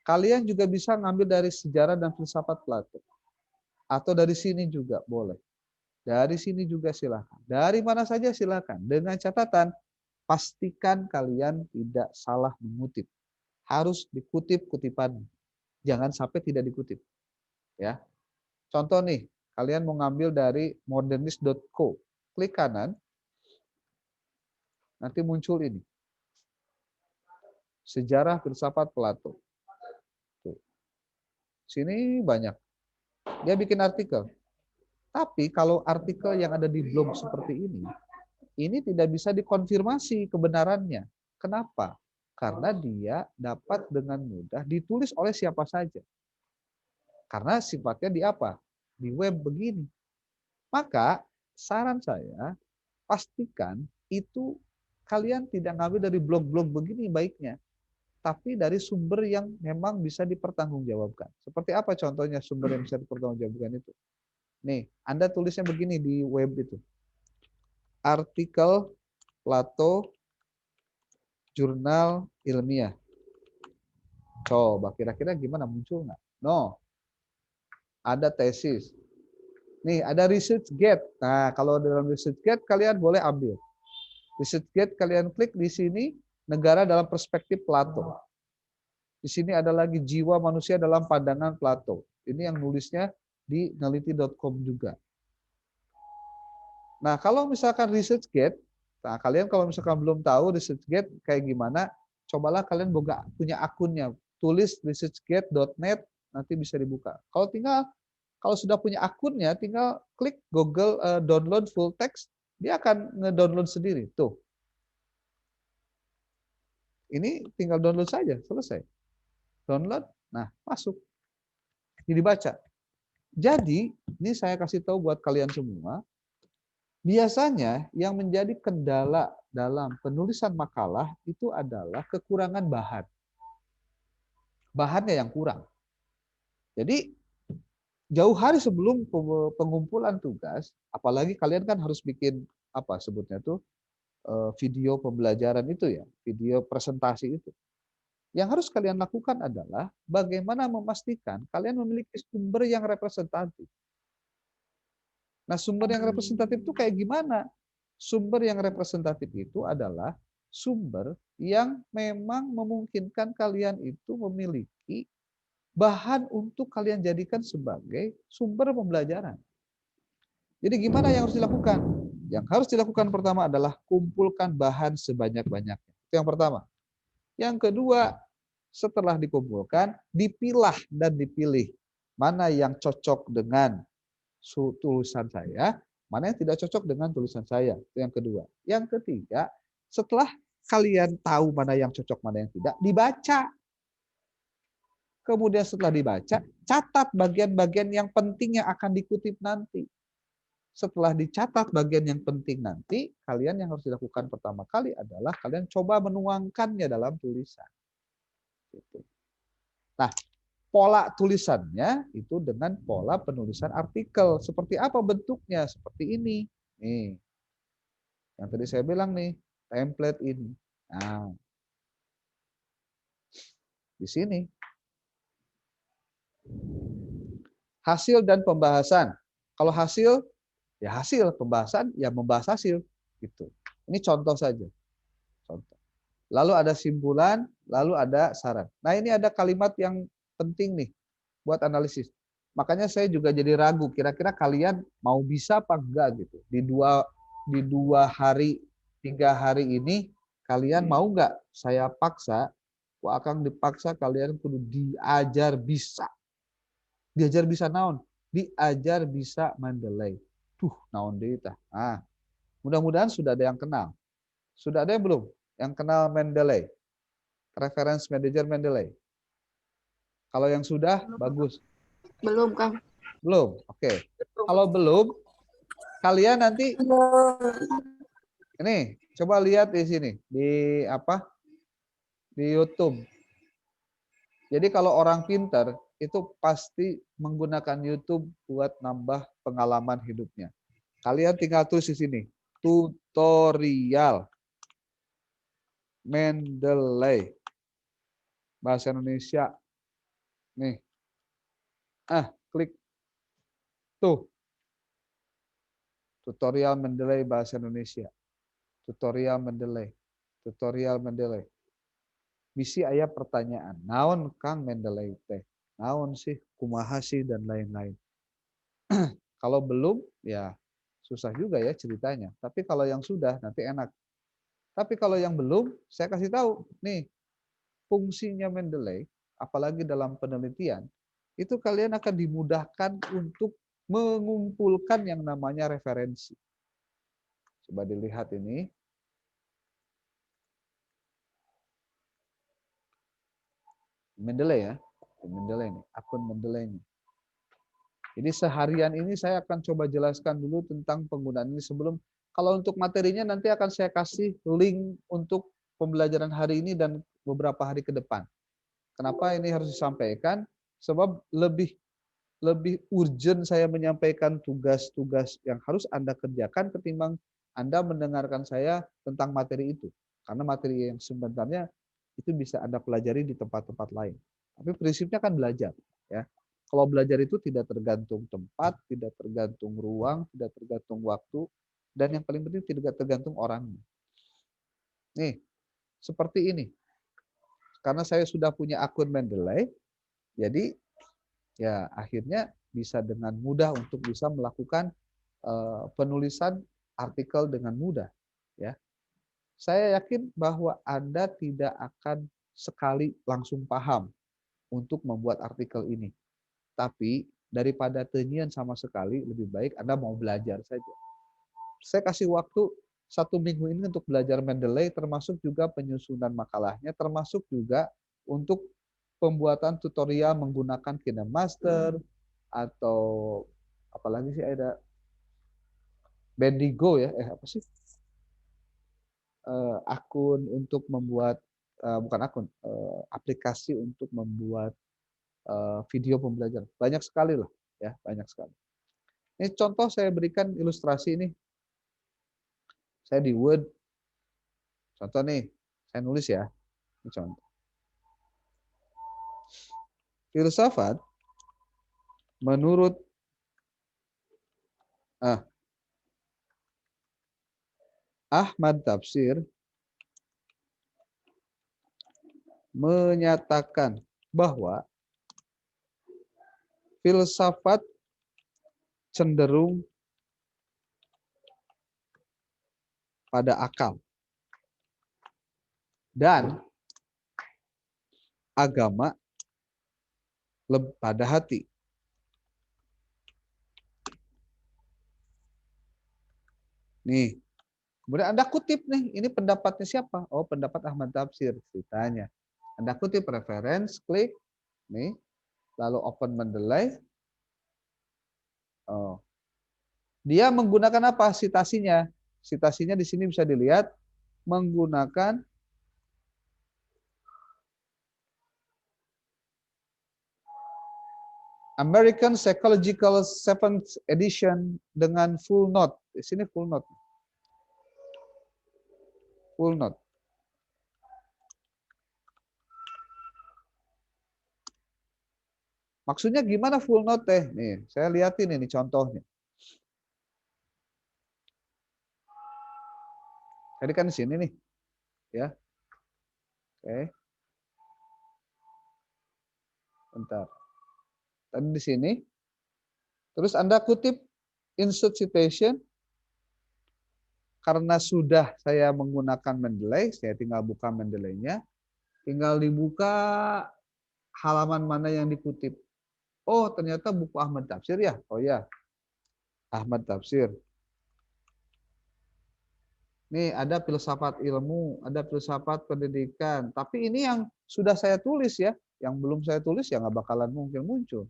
Kalian juga bisa ngambil dari sejarah dan filsafat Plato. Atau dari sini juga boleh. Dari sini juga silakan. Dari mana saja silakan. Dengan catatan, pastikan kalian tidak salah mengutip. Harus dikutip kutipan. Jangan sampai tidak dikutip. Ya. Contoh nih, kalian mau ngambil dari modernist.co. Klik kanan, nanti muncul ini. Sejarah filsafat Plato. Tuh. Sini banyak. Dia bikin artikel. Tapi kalau artikel yang ada di blog seperti ini tidak bisa dikonfirmasi kebenarannya. Kenapa? Karena dia dapat dengan mudah ditulis oleh siapa saja. Karena sifatnya di apa? Di web begini. Maka saran saya, pastikan itu kalian tidak ngambil dari blog-blog begini baiknya. Tapi dari sumber yang memang bisa dipertanggungjawabkan. Seperti apa contohnya sumber yang bisa dipertanggungjawabkan itu? Nih, Anda tulisnya begini di web itu. Artikel Plato jurnal ilmiah. Coba kira-kira gimana, muncul nggak? No. Ada tesis. Nih, ada ResearchGate. Nah, kalau dalam ResearchGate kalian boleh ambil. ResearchGate kalian klik di sini, negara dalam perspektif Plato. Di sini ada lagi jiwa manusia dalam pandangan Plato. Ini yang nulisnya di neliti.com juga. Nah, kalau misalkan ResearchGate, nah kalian kalau misalkan belum tahu ResearchGate kayak gimana, cobalah kalian punya akunnya. Tulis researchgate.net, nanti bisa dibuka. Kalau sudah punya akunnya, tinggal klik Google download full text, dia akan ngedownload sendiri. Tuh. Ini tinggal download saja, selesai. Download, nah masuk. Ini dibaca. Jadi, ini saya kasih tahu buat kalian semua, biasanya yang menjadi kendala dalam penulisan makalah itu adalah kekurangan bahan. Bahannya yang kurang. Jadi jauh hari sebelum pengumpulan tugas, apalagi kalian kan harus bikin apa sebutnya tuh video pembelajaran itu ya, video presentasi itu. Yang harus kalian lakukan adalah bagaimana memastikan kalian memiliki sumber yang representatif. Nah, sumber yang representatif itu kayak gimana? Sumber yang representatif itu adalah sumber yang memang memungkinkan kalian itu memiliki bahan untuk kalian jadikan sebagai sumber pembelajaran. Jadi gimana yang harus dilakukan? Yang harus dilakukan pertama adalah kumpulkan bahan sebanyak-banyaknya. Itu yang pertama. Yang kedua, setelah dikumpulkan, dipilah dan dipilih mana yang cocok dengan tulisan saya, mana yang tidak cocok dengan tulisan saya. Itu yang kedua. Yang ketiga, setelah kalian tahu mana yang cocok, mana yang tidak, dibaca. Kemudian setelah dibaca, catat bagian-bagian yang penting yang akan dikutip nanti. Setelah dicatat bagian yang penting nanti, kalian yang harus dilakukan pertama kali adalah kalian coba menuangkannya dalam tulisan. Nah, pola tulisannya itu dengan pola penulisan artikel. Seperti apa bentuknya? Seperti ini. Nih, yang tadi saya bilang nih, template ini. Nah, di sini. Hasil dan pembahasan. Kalau hasil, ya hasil. Pembahasan, ya membahas hasil. Gitu. Ini contoh saja. Contoh. Lalu ada simpulan, lalu ada saran. Nah ini ada kalimat yang penting nih buat analisis. Makanya saya juga jadi ragu, kira-kira kalian mau bisa apa enggak gitu. Di dua hari, 3 hari ini, kalian mau enggak saya paksa, akan dipaksa kalian kudu diajar bisa. Diajar bisa naon? Diajar bisa Mendeley. Naon deui tah. Ah, mudah-mudahan sudah ada yang kenal. Sudah ada yang belum? Yang kenal Mendeley? Reference Manager Mendeley. Kalau yang sudah, bagus. Belum, Kang. Belum? Oke. Kalau belum, kalian nanti ini coba lihat di sini di apa? Di YouTube. Jadi kalau orang pintar itu pasti menggunakan YouTube buat nambah pengalaman hidupnya. Kalian tinggal tulis di sini, tutorial Mendeley bahasa Indonesia. Nih. Klik tuh. Tutorial Mendeley bahasa Indonesia. Tutorial Mendeley. Tutorial Mendeley. Misi aya pertanyaan. Naon Kang Mendeley teh? Naon sih? Kumaha sih dan lain-lain. Kalau belum ya susah juga ya ceritanya. Tapi kalau yang sudah nanti enak. Tapi kalau yang belum saya kasih tahu nih fungsinya Mendeley apalagi dalam penelitian itu kalian akan dimudahkan untuk mengumpulkan yang namanya referensi. Coba dilihat ini. Mendeley ya. Mendeley nih, akun Mendeley nih. Jadi seharian ini saya akan coba jelaskan dulu tentang penggunaan ini sebelum kalau untuk materinya nanti akan saya kasih link untuk pembelajaran hari ini dan beberapa hari ke depan. Kenapa ini harus disampaikan? Sebab lebih urgent saya menyampaikan tugas-tugas yang harus Anda kerjakan ketimbang Anda mendengarkan saya tentang materi itu. Karena materi yang sebenarnya itu bisa Anda pelajari di tempat-tempat lain. Tapi prinsipnya kan belajar, ya. Kalau belajar itu tidak tergantung tempat, tidak tergantung ruang, tidak tergantung waktu, dan yang paling penting tidak tergantung orangnya. Nih, seperti ini. Karena saya sudah punya akun Mendeley, jadi ya akhirnya bisa dengan mudah untuk bisa melakukan penulisan artikel dengan mudah. Ya, saya yakin bahwa Anda tidak akan sekali langsung paham untuk membuat artikel ini. Tapi daripada tenyian sama sekali, lebih baik Anda mau belajar saja. Saya kasih waktu 1 minggu ini untuk belajar Mendeley, termasuk juga penyusunan makalahnya, termasuk juga untuk pembuatan tutorial menggunakan KineMaster, atau apalagi sih ada Bendigo ya, apa sih? Akun untuk membuat, bukan akun, aplikasi untuk membuat video pembelajaran. Banyak sekali lah, ya, banyak sekali. Ini contoh saya berikan ilustrasi ini. Saya di Word. Contoh nih, saya nulis ya. Ini contoh. Filsafat menurut Ahmad Tafsir menyatakan bahwa filsafat cenderung pada akal dan agama pada hati. Nih, kemudian Anda kutip nih, ini pendapatnya siapa? Oh, pendapat Ahmad Tafsir ceritanya. Anda kutip reference, klik, nih, lalu open Mendeley. Oh, dia menggunakan apa? Sitasinya. Sitasinya di sini bisa dilihat menggunakan American Psychological 7th Edition dengan full note. Di sini full note. Full note. Maksudnya gimana full note teh? Nih, saya liatin ini contohnya. Jadi kan di sini nih, ya. Oke. Bentar. Tadi di sini. Terus Anda kutip insert citation. Karena sudah saya menggunakan Mendeley, saya tinggal buka Mendeley-nya. Tinggal dibuka halaman mana yang dikutip. Oh, ternyata buku Ahmad Tafsir ya. Oh ya, Ahmad Tafsir. Nih ada filsafat ilmu, ada filsafat pendidikan. Tapi ini yang sudah saya tulis ya. Yang belum saya tulis ya nggak bakalan mungkin muncul.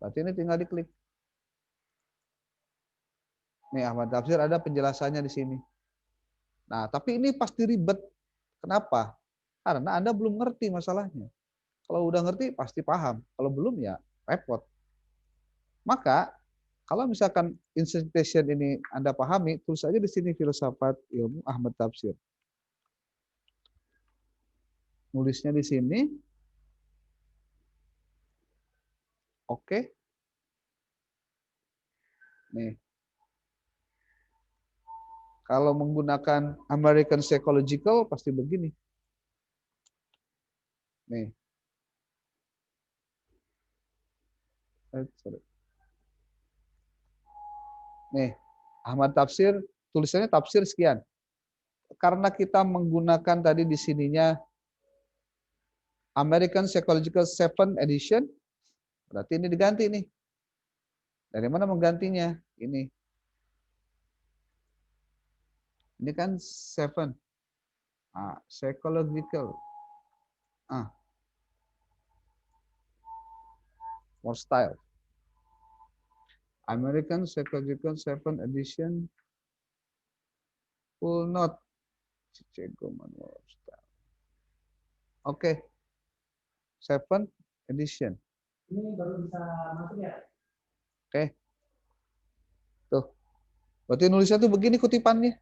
Berarti ini tinggal diklik. Nih Ahmad Tafsir ada penjelasannya di sini. Nah, tapi ini pasti ribet. Kenapa? Karena Anda belum ngerti masalahnya. Kalau udah ngerti pasti paham. Kalau belum ya repot. Maka kalau misalkan insertion ini Anda pahami, tulis aja di sini filsafat ilmu Ahmad Tafsir. Nulisnya di sini. Oke. Nih. Kalau menggunakan American Psychological pasti begini. Nih. Sorry. Nih, Ahmad Tafsir, tulisannya tafsir sekian. Karena kita menggunakan tadi di sininya American Psychological 7 Edition, berarti ini diganti nih. Dari mana menggantinya? Ini. Ini kan 7. Psychological. More style. American Psychological 7 Edition full note. Chicago Manual of Style. Oke. 7 Edition. Ini baru bisa masuk ya? Oke. Tuh. Berarti nulisnya tuh begini kutipannya.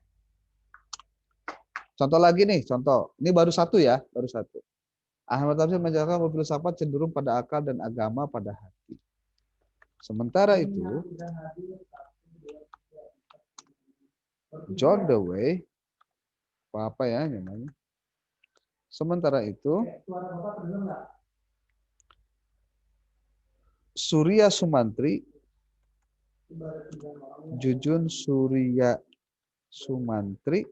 Contoh lagi nih, contoh. Ini baru satu ya, baru satu. Ahmad Tafsir menjelaskan bahwa filsafat cenderung pada akal dan agama pada hati. Sementara itu, John Dewey, apa ya namanya? Sementara itu, Surya Sumantri, Jujun Surya Sumantri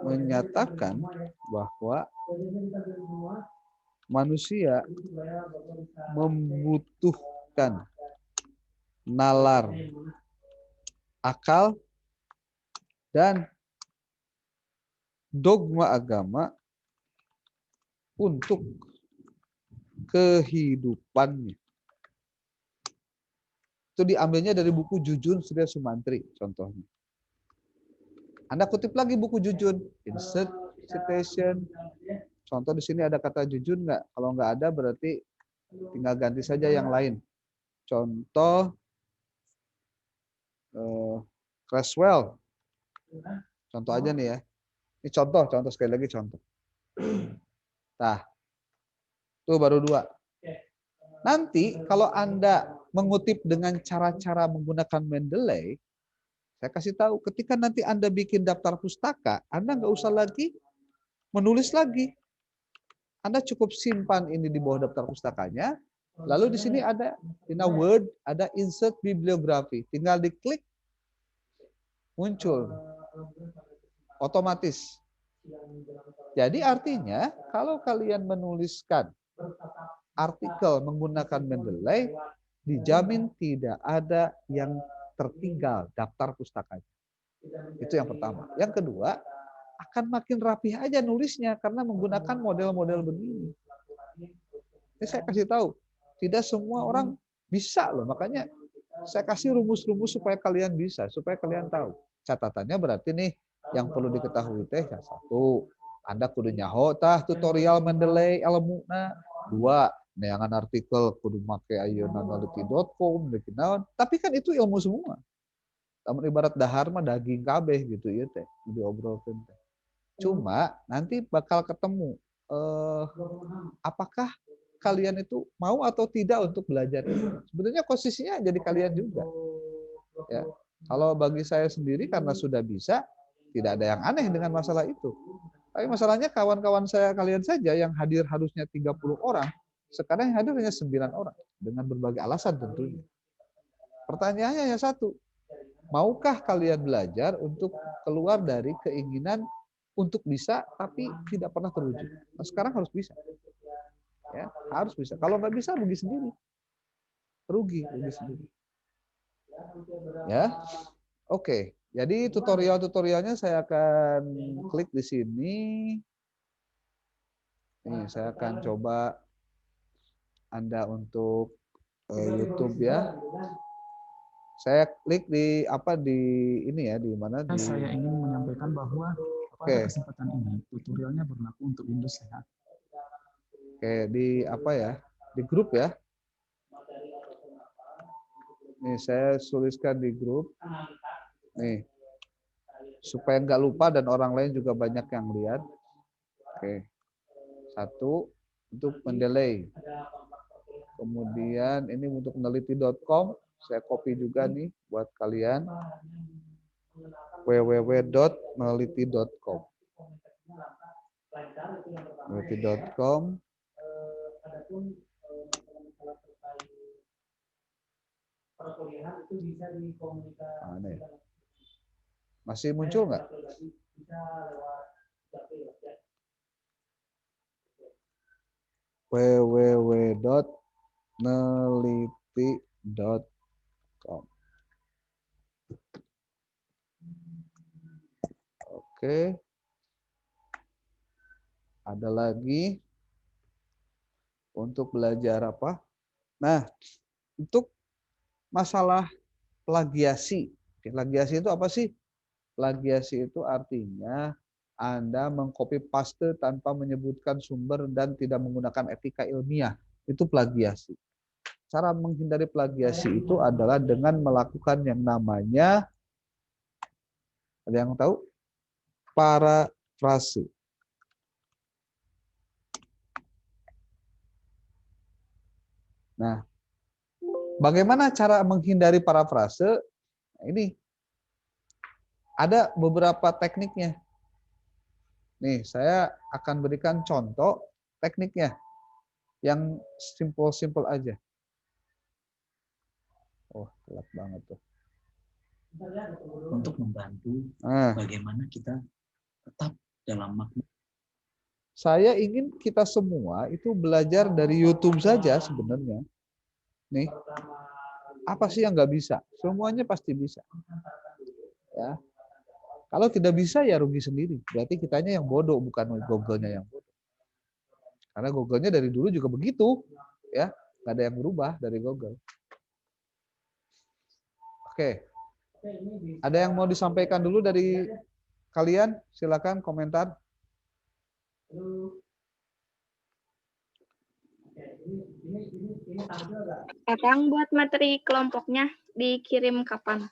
menyatakan bahwa manusia membutuhkan nalar, akal, dan dogma agama untuk kehidupannya. Itu diambilnya dari buku Jujun Surya Sumantri, contohnya. Anda kutip lagi buku Jujun, insert citation. Contoh di sini ada kata Jujun nggak? Kalau nggak ada berarti tinggal ganti saja yang lain. Contoh Creswell. Contoh aja nih ya. Ini contoh sekali lagi contoh. Nah, itu baru 2. Nanti kalau Anda mengutip dengan cara-cara menggunakan Mendeley, saya kasih tahu, ketika nanti Anda bikin daftar pustaka, Anda nggak usah lagi menulis lagi. Anda cukup simpan ini di bawah daftar pustakanya. Lalu di sini ada in a word, ada insert bibliografi. Tinggal diklik, muncul otomatis. Jadi artinya kalau kalian menuliskan artikel menggunakan Mendeley, dijamin tidak ada yang tertinggal daftar pustakanya. Itu yang pertama. Yang kedua, akan makin rapih aja nulisnya karena menggunakan model-model begini. Ini saya kasih tahu, tidak semua orang bisa loh. Makanya saya kasih rumus-rumus supaya kalian bisa, supaya kalian tahu. Catatannya berarti nih yang perlu diketahui teh yang 1, Anda kudu nyaho tah tutorial Mendeley ilmuna. 2, neangan artikel kudu make ayeunanaliti.com bikin naon. Tapi kan itu ilmu semua. Namun ibarat dahar mah daging kabeh gitu ya teh, diobrolkeun teh. Cuma nanti bakal ketemu apakah kalian itu mau atau tidak untuk belajar. Sebenarnya posisinya jadi kalian juga. Ya. Kalau bagi saya sendiri karena sudah bisa, tidak ada yang aneh dengan masalah itu. Tapi masalahnya kawan-kawan saya kalian saja yang hadir harusnya 30 orang, sekarang yang hadir hanya 9 orang dengan berbagai alasan tentunya. Pertanyaannya hanya satu. Maukah kalian belajar untuk keluar dari keinginan untuk bisa tapi tidak pernah terwujud? Nah, sekarang harus bisa. Ya, harus bisa. Kalau nggak bisa rugi sendiri. Rugi sendiri. Ya. Oke. Jadi tutorialnya saya akan klik di sini. Nih, saya akan coba Anda untuk YouTube ya. Saya klik di ini ya, di mana di Saya ingin menyampaikan bahwa pada kesempatan ini tutorialnya berlaku untuk Windows Sehat. Oke, di di grup ya. Nih, saya tuliskan di grup. Nih, supaya nggak lupa dan orang lain juga banyak yang lihat. Oke. 1 untuk mendelay. Kemudian ini untuk meneliti.com. Saya copy juga nih buat kalian. www.meneliti.com. meneliti.com. Mana ya? Masih muncul nggak? www.neliti.com. Oke. Ada lagi untuk belajar apa? Nah, untuk masalah plagiasi. Plagiasi itu apa sih? Plagiasi itu artinya Anda mengcopy paste tanpa menyebutkan sumber dan tidak menggunakan etika ilmiah. Itu plagiasi. Cara menghindari plagiasi itu adalah dengan melakukan yang namanya, ada yang tahu? Parafrase. Nah, bagaimana cara menghindari parafrase? Ini ada beberapa tekniknya. Nih, saya akan berikan contoh tekniknya yang simple aja. Oh, telat banget tuh. Untuk membantu bagaimana kita tetap dalam makna. Saya ingin kita semua itu belajar dari YouTube saja sebenarnya. Nih, apa sih yang nggak bisa? Semuanya pasti bisa. Ya. Kalau tidak bisa ya rugi sendiri. Berarti kitanya yang bodoh, bukan Google-nya yang bodoh. Karena Google-nya dari dulu juga begitu, ya, nggak ada yang berubah dari Google. Oke, ada yang mau disampaikan dulu dari kalian? Silakan komentar. Abang buat materi kelompoknya dikirim kapan?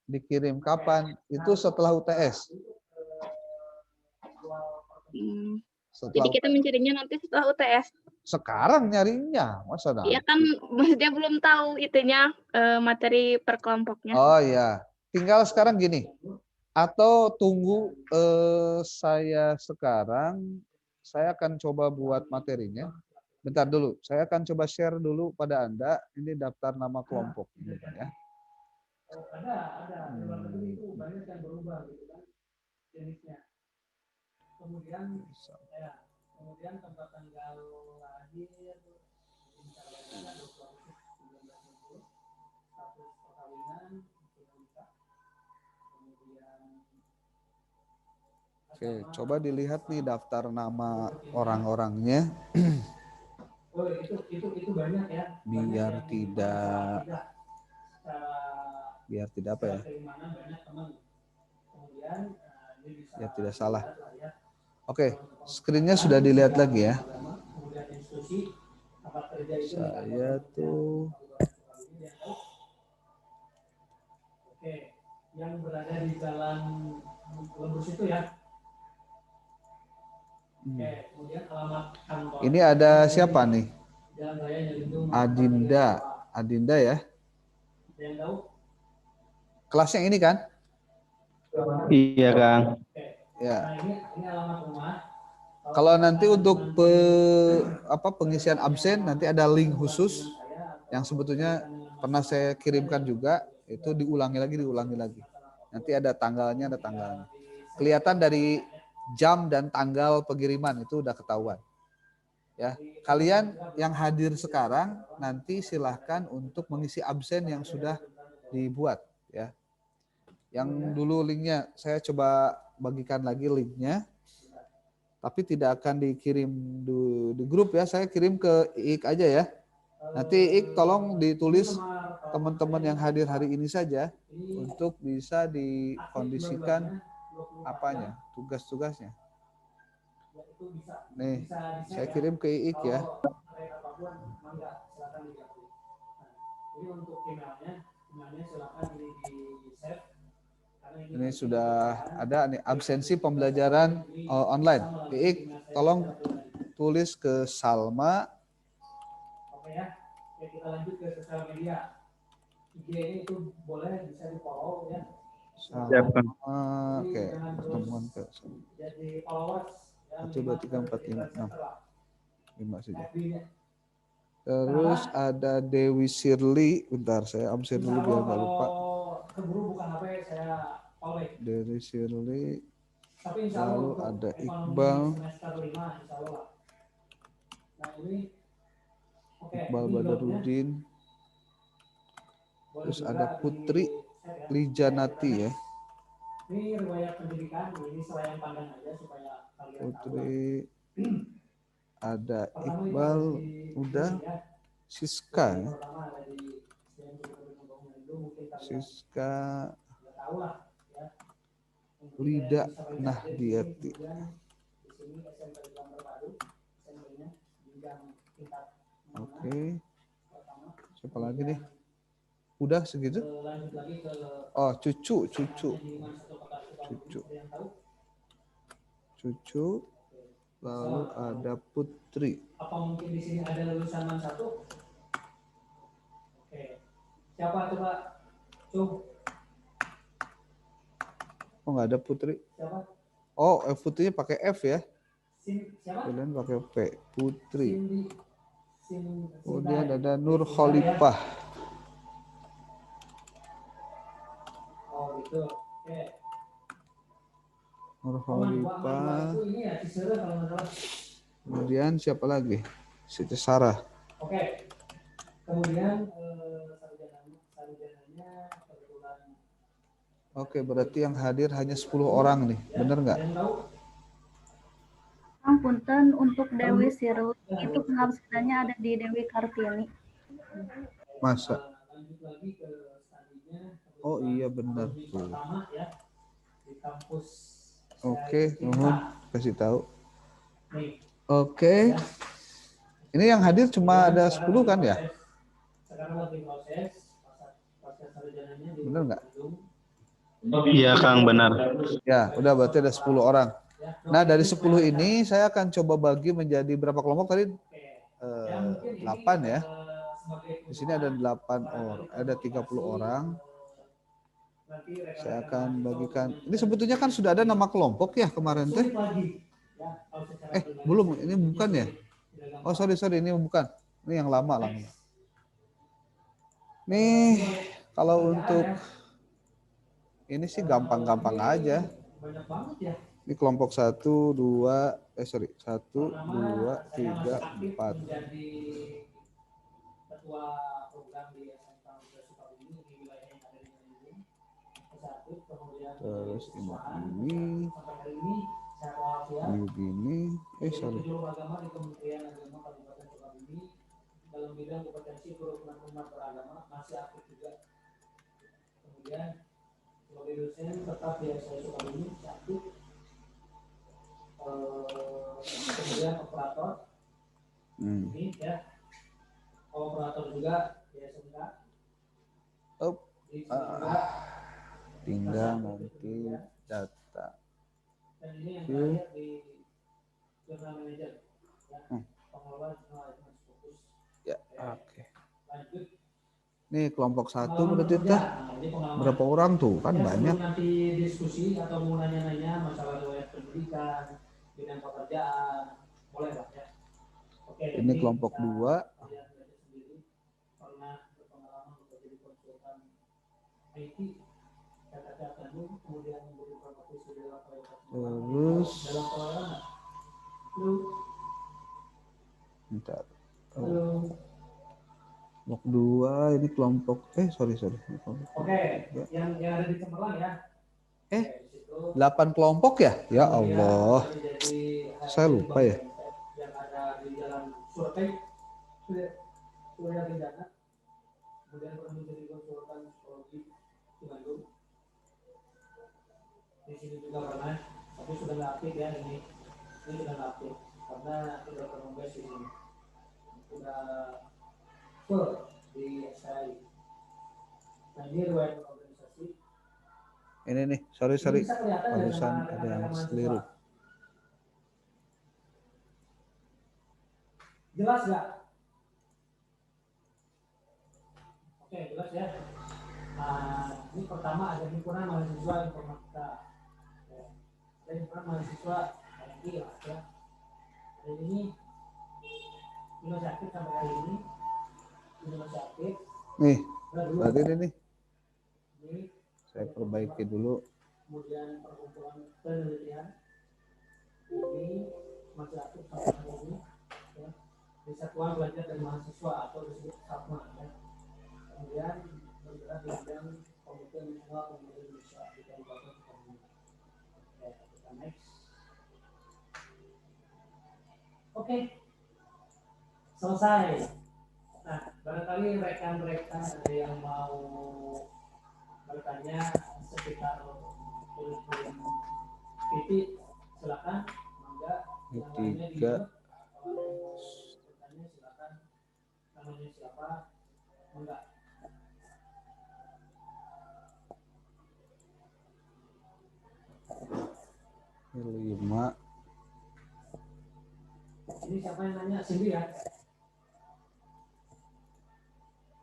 Dikirim kapan? Itu setelah UTS. Jadi kita mencarinya nanti setelah UTS. Sekarang nyarinya, masa nanti? Iya kan, maksudnya belum tahu itunya materi per kelompoknya. Oh iya, tinggal sekarang gini. Atau tunggu saya sekarang, saya akan coba buat materinya. Bentar dulu, saya akan coba share dulu pada Anda. Ini daftar nama kelompok. Ya. Ada. Itu banyak yang berubah gitu kan jenisnya. Kemudian tempat tanggal lahir, status perkawinan, Oke, coba dilihat nih daftar nama orang-orangnya. Oh, itu banyak ya. Biar tidak apa ya? Biar tidak salah. Oke, screen-nya sudah dilihat lagi ya. Saya tuh Oke, yang berada di jalan Lembus itu ya. Oke, kemudian alamat kantor. Ini ada siapa nih? Jalan Raya Nyelindung. Adinda. Adinda ya. Ada yang tahu? Kelas yang ini kan? Iya, Kang. Ya. Nah, ini alamat rumah. Kalau nanti untuk pengisian absen nanti ada link khusus yang sebetulnya pernah saya kirimkan juga, itu diulangi lagi. Nanti ada tanggalnya, kelihatan dari jam dan tanggal pengiriman itu udah ketahuan. Ya, kalian yang hadir sekarang nanti silahkan untuk mengisi absen yang sudah dibuat ya. Yang dulu linknya saya coba bagikan lagi linknya, tapi tidak akan dikirim di grup ya, saya kirim ke IIK aja ya. Nanti IIK tolong ditulis teman-teman yang hadir hari ini saja untuk bisa dikondisikan apanya, tugas-tugasnya. Nih, saya kirim ke IIK ya. Ini untuk emailnya silakan di save. Ini sudah ada nih absensi pembelajaran online. IIK tolong tulis ke Salma. Oke ya. Oke, kita lanjut ke sosial media. IG ini itu boleh bisa di follow ya. Siap, Kang. Oke, pertemuan ke Jadi followers 1, 2, 3, 4, 5, 6. 5 saja. Terus ada Dewi Shirley. Bentar, saya absen dulu biar nggak lupa. Keburu bukan HP saya follow. Dewi Shirley. Tapi insya Allah Lalu untuk ada ekonomi Iqbal. semester 5 insya Allah lah. Nah ini Iqbal Badarudin. Terus ada Putri ya. Lijanati ya. Ini riwayat pendidikan, ini selain pandang aja supaya kalian Putri. Ada tahu. Iqbal, udah. Siska ya. Siska. Lida Nahdiati. Oke. Siapa lagi nih? Udah segitu? Oh, Cucu. Lalu ada Putri. Apa mungkin di sini ada lulusan 1? Oke. Siapa coba? Oh, nggak ada Putri. Siapa? Oh, Putrinya pakai F ya. Siapa? Kalian pakai P. Putri. Cindy. Kemudian ada Nur Khalifah. Oh gitu. Oke. Nur Khalifah. Itu ini ya, Cisere kalau nggak salah. Kemudian siapa lagi? Siti Sarah. Oke. Kemudian sarjananya kebetulan. Oke, berarti yang hadir hanya 10 orang nih. Bener nggak? Kang punten untuk Dewi Sirli itu pengabsenannya ada di Dewi Kartini. Masa? Lanjut lagi ke studinya. Oh iya benar tuh. Pertama ya di kampus. Oke, mohon kasih tahu. Nih. Oke. Ini yang hadir cuma ada 10 kan ya? Sekarang lagi proses pasca sarjananya di Bener nggak? Iya, Kang, benar. Ya, udah berarti ada 10 orang. Nah, dari 10 ini saya akan coba bagi menjadi berapa kelompok tadi? 8 ya. Di sini ada 8 orang, ada 30 orang. Saya akan bagikan. Ini sebetulnya kan sudah ada nama kelompok ya kemarin teh. Belum, ini bukan ya? Oh, sorry, ini bukan. Ini yang lama. Nih, kalau untuk ini sih gampang-gampang aja. Ini kelompok 1, 2, 1, 2, 3, 4. Ketua program di SMK Sukabumi di wilayah yang ada di Bandung. Kemudian Terus ini begini. Sorry. agama di Kementerian Agama Kabupaten Sukabumi dalam bidang kompetensi kerukunan umat beragama masih aktif juga. Kemudian sebagai dosen tetap di SMK Sukabumi aktif. Kemudian operator ini ya. Operator juga di SMK. Tinggal nanti data. Dan ini yang terakhir di General Manager. Ya. Hmm. Pengelola General Finance Fokus. Ya, oke. Lanjut. Nih kelompok 1 Pengalaman berarti bekerja. teh Nah, ini pengalaman. berapa orang tuh? Kan Ya, banyak. sebelum nanti diskusi atau mau nanya-nanya masalah riwayat pendidikan, bidang pekerjaan, boleh Pak ya. Oke, Ini kelompok kita 2. lihat sendiri. Pernah berpengalaman bekerja di konsultan IT, kata-kata Bandung, kemudian menjadi properti studio Terus dalam pelayanan. Halo. bentar. Halo. Kelompok 2 ini kelompok sorry. Oke, yang ada di Cemerlang ya. 8 kelompok ya? Ya Allah. Saya lupa ya. Yang ada di Jalan Survei, Surya Kencana. Kemudian pernah menjadi konsultan psikologi di Bandung. Di sini juga pernah, tapi sudah nggak aktif ya ini sudah nggak aktif karena sudah ternugas di sini. Sudah full di SKI. Nah ini riwayat organisasi. Ini nih, sorry. Barusan ada yang keliru. Jelas nggak? Oke, jelas ya. Ini pertama ada himpunan mahasiswa informatika. Ada himpunan mahasiswa IT lah ya. Hari ini masih aktif sampai hari ini. Ini masih aktif. Nih, berarti ini nih. Saya perbaiki dulu. Kemudian perkumpulan penelitian ini masih aktif sampai hari ini. Ya. Di Satuan Belajar dari Mahasiswa atau disebut SAPMA ya. Kemudian bergerak di bidang Komite Nasional Pemuda Indonesia di Kabupaten Sukabumi. Oke, kita next. Oke, selesai. Nah, barangkali rekan-rekan ada yang mau bertanya sekitar kurikulum PT, silakan. Mangga. Yang lainnya di bertanya silakan. Namanya siapa? Mangga. Ini 5. Ini siapa yang nanya? Cindy ya?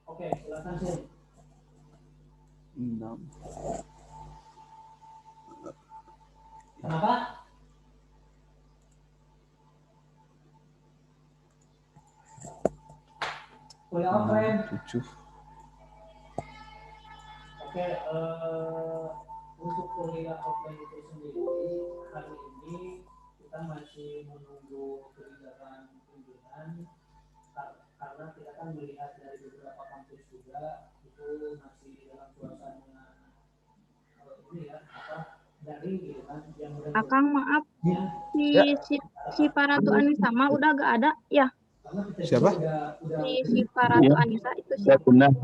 Oke, silakan Cindy. 6. Kenapa? Kuliah offline. 7. Oke, untuk kuliah offline itu sendiri hari ini kita masih menunggu kebijakan pimpinan karena kita kan melihat dari beberapa kampus juga itu masih dalam suasana ini ya daring gitu kan yang Akang maaf, ya. si Paratu Anissa mah udah gak ada ya? Siapa? Si Paratu Anissa itu siapa? Benar.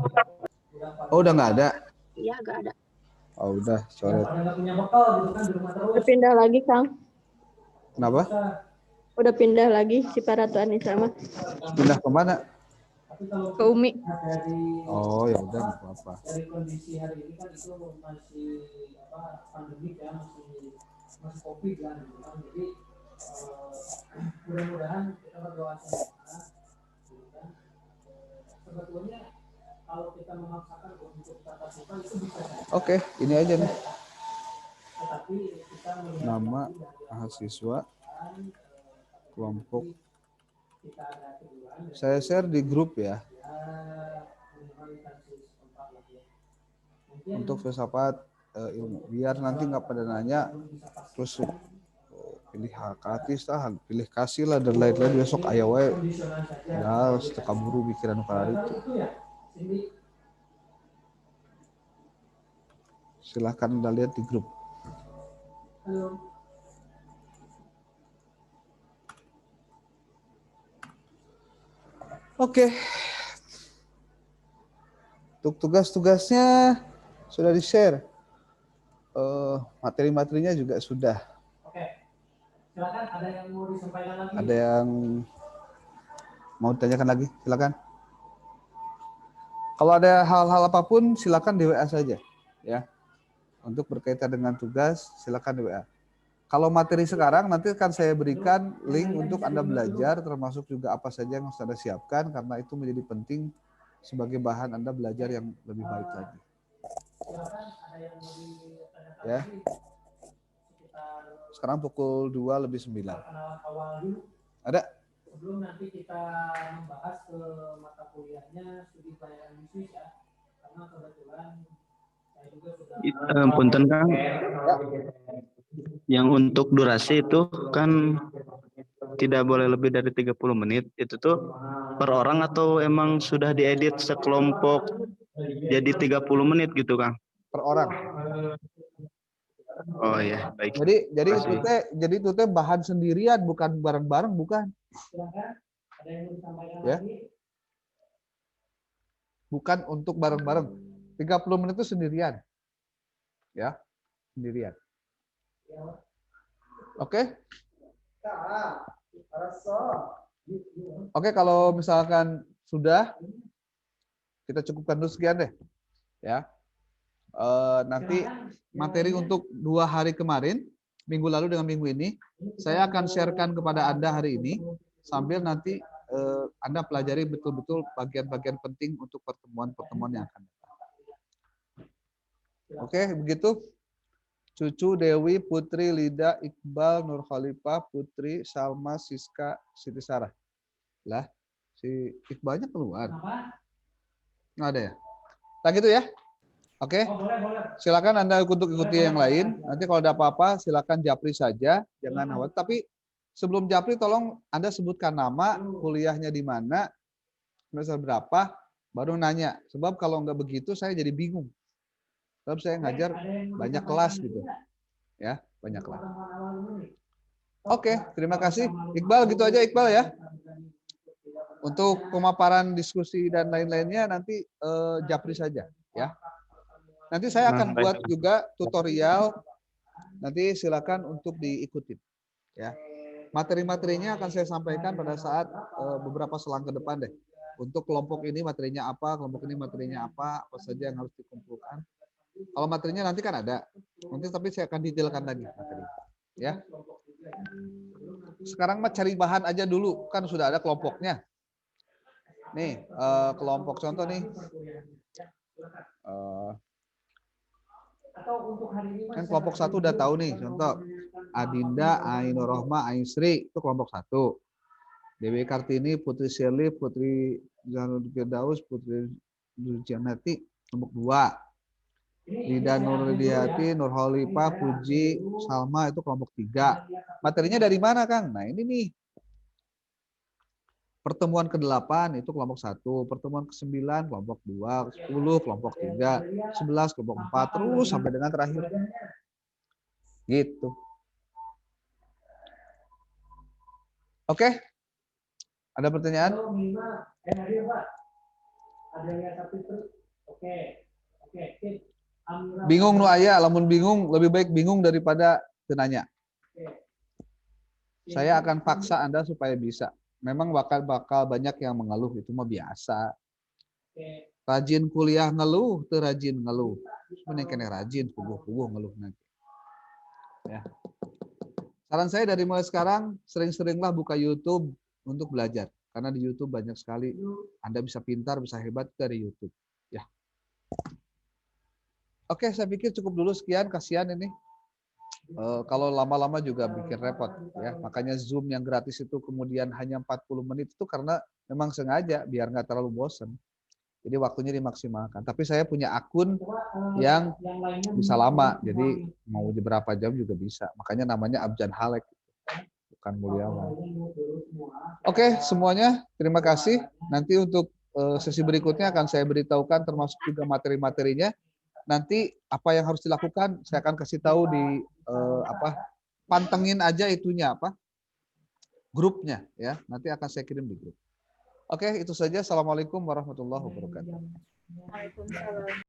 Oh, udah nggak ada. Iya gak ada. Oh, udah, coret. Pada nggak punya bekal gitu kan di rumah terus. Udah pindah lagi, Kang. Kenapa? Udah pindah lagi si Paratu Anissa mah Pindah ke mana? ke Umi. Oh, ya udah nggak apa-apa. Dari kondisi hari ini kan itu masih pandemi ya, masih COVID kan gitu kan. Jadi mudah-mudahan kita berdoa sama gitu kan. Sebetulnya kalau kita memaksakan untuk tatap muka itu bisa. Oke, ini aja nih. Tetapi kita melihat Nama mahasiswa kelompok. Saya share di grup ya. Untuk filsafat ilmu. Biar nanti nggak pada nanya terus pilih hakatis lah, pilih kasih lah dan lain-lain besok aya wae. Ya, kaburu pikiran para itu. Silahkan udah lihat di grup. Oke. Untuk tugas-tugasnya sudah di-share. Materi-materinya juga sudah. Oke. Silakan, ada yang mau disampaikan lagi? Ada yang mau ditanyakan lagi? Silakan. Kalau ada hal-hal apapun silakan di WA saja ya. Untuk berkaitan dengan tugas silakan di WA. Kalau materi sekarang nanti akan saya berikan link untuk Anda belajar, termasuk juga apa saja yang harus Anda siapkan, karena itu menjadi penting sebagai bahan Anda belajar yang lebih baik lagi. Ya. Sekarang pukul 2:09. Ada? Sebelum nanti kita membahas ke mata kuliahnya studi pelayaran bisnis ya, karena kebetulan saya juga sudah. Punten Kang. Yang untuk durasi itu kan tidak boleh lebih dari 30 menit. Itu tuh per orang atau emang sudah diedit sekelompok jadi 30 menit gitu Kang? Per orang. Oh ya, baik. Jadi itu teh bahan sendirian, bukan bareng-bareng, bukan. Ya. Bukan untuk bareng-bareng. 30 menit itu sendirian. Ya, sendirian. Oke? Oke, kalau misalkan sudah, kita cukupkan dulu sekian deh. Ya. Nanti materi untuk 2 hari kemarin, minggu lalu dengan minggu ini, saya akan sharekan kepada Anda hari ini, sambil nanti Anda pelajari betul-betul bagian-bagian penting untuk pertemuan-pertemuan yang akan datang. Oke, begitu. Cucu, Dewi, Putri, Lida, Iqbal, Nur Khalifah, Putri, Salma, Siska, Siti Sarah. Lah, si Iqbalnya keluar. Nggak ada ya? Nah gitu ya. Oke. Silakan Anda untuk ikuti yang lain. Nanti kalau ada apa-apa silakan japri saja, jangan khawatir. Tapi sebelum japri tolong Anda sebutkan nama, kuliahnya di mana, semester berapa, baru nanya. Sebab kalau nggak begitu saya jadi bingung. Sebab saya ngajar banyak kelas gitu. Ya, banyak kelas. Oke, terima kasih. Iqbal gitu aja Iqbal ya. Untuk pemaparan diskusi dan lain-lainnya nanti japri saja ya. Nanti saya akan buat juga tutorial. Nanti silakan untuk diikuti ya. Materi-materinya akan saya sampaikan pada saat beberapa selang ke depan deh. Untuk kelompok ini materinya apa, kelompok ini materinya apa saja yang harus dikumpulkan. Kalau materinya nanti kan ada. Nanti tapi saya akan detailkan lagi materi. Ya. Sekarang mah cari bahan aja dulu, kan sudah ada kelompoknya. Nih, kelompok contoh nih. Kan kelompok 1 udah tahu nih, contoh Adinda, Ainur Rohma, Ainsri itu kelompok 1. Dewi Kartini, Putri Shirley, Putri Zanul Firdaus, Putri Nurjanati kelompok 2. Lida Nurdiati, Nur Khalifah, Puji, Salma itu kelompok 3. Materinya dari mana, Kang? Nah, ini nih. Pertemuan ke-8 itu kelompok 1, pertemuan ke-9 kelompok 2, 10 kelompok 3, 11 kelompok 4, terus sampai dengan terakhir. Gitu. Oke? Ada pertanyaan? Bingung nu aya, lamun bingung lebih baik bingung daripada tenanya. Saya akan paksa Anda supaya bisa. Memang bakal banyak yang mengeluh, itu mah biasa. Rajin kuliah ngeluh, teu rajin ngeluh. Sebenarnya kena rajin, puguh-puguh ngeluh nanti. Ya. Saran saya dari mulai sekarang, sering-seringlah buka YouTube untuk belajar. Karena di YouTube banyak sekali Anda bisa pintar, bisa hebat dari YouTube. Ya. Oke, saya pikir cukup dulu sekian. Kasihan ini. Kalau lama-lama juga bikin repot ya. Makanya Zoom yang gratis itu kemudian hanya 40 menit itu karena memang sengaja biar nggak terlalu bosan. Jadi waktunya dimaksimalkan. Tapi saya punya akun yang bisa lama. Jadi mau berapa jam juga bisa. Makanya namanya Abjan Halek. Bukan Mulyawan. Oke, semuanya terima kasih. Nanti untuk sesi berikutnya akan saya beritahukan termasuk juga materi-materinya. Nanti apa yang harus dilakukan saya akan kasih tahu di pantengin aja itunya grupnya ya, nanti akan saya kirim di grup. Oke, itu saja. Assalamualaikum warahmatullahi wabarakatuh. Waalaikumsalam.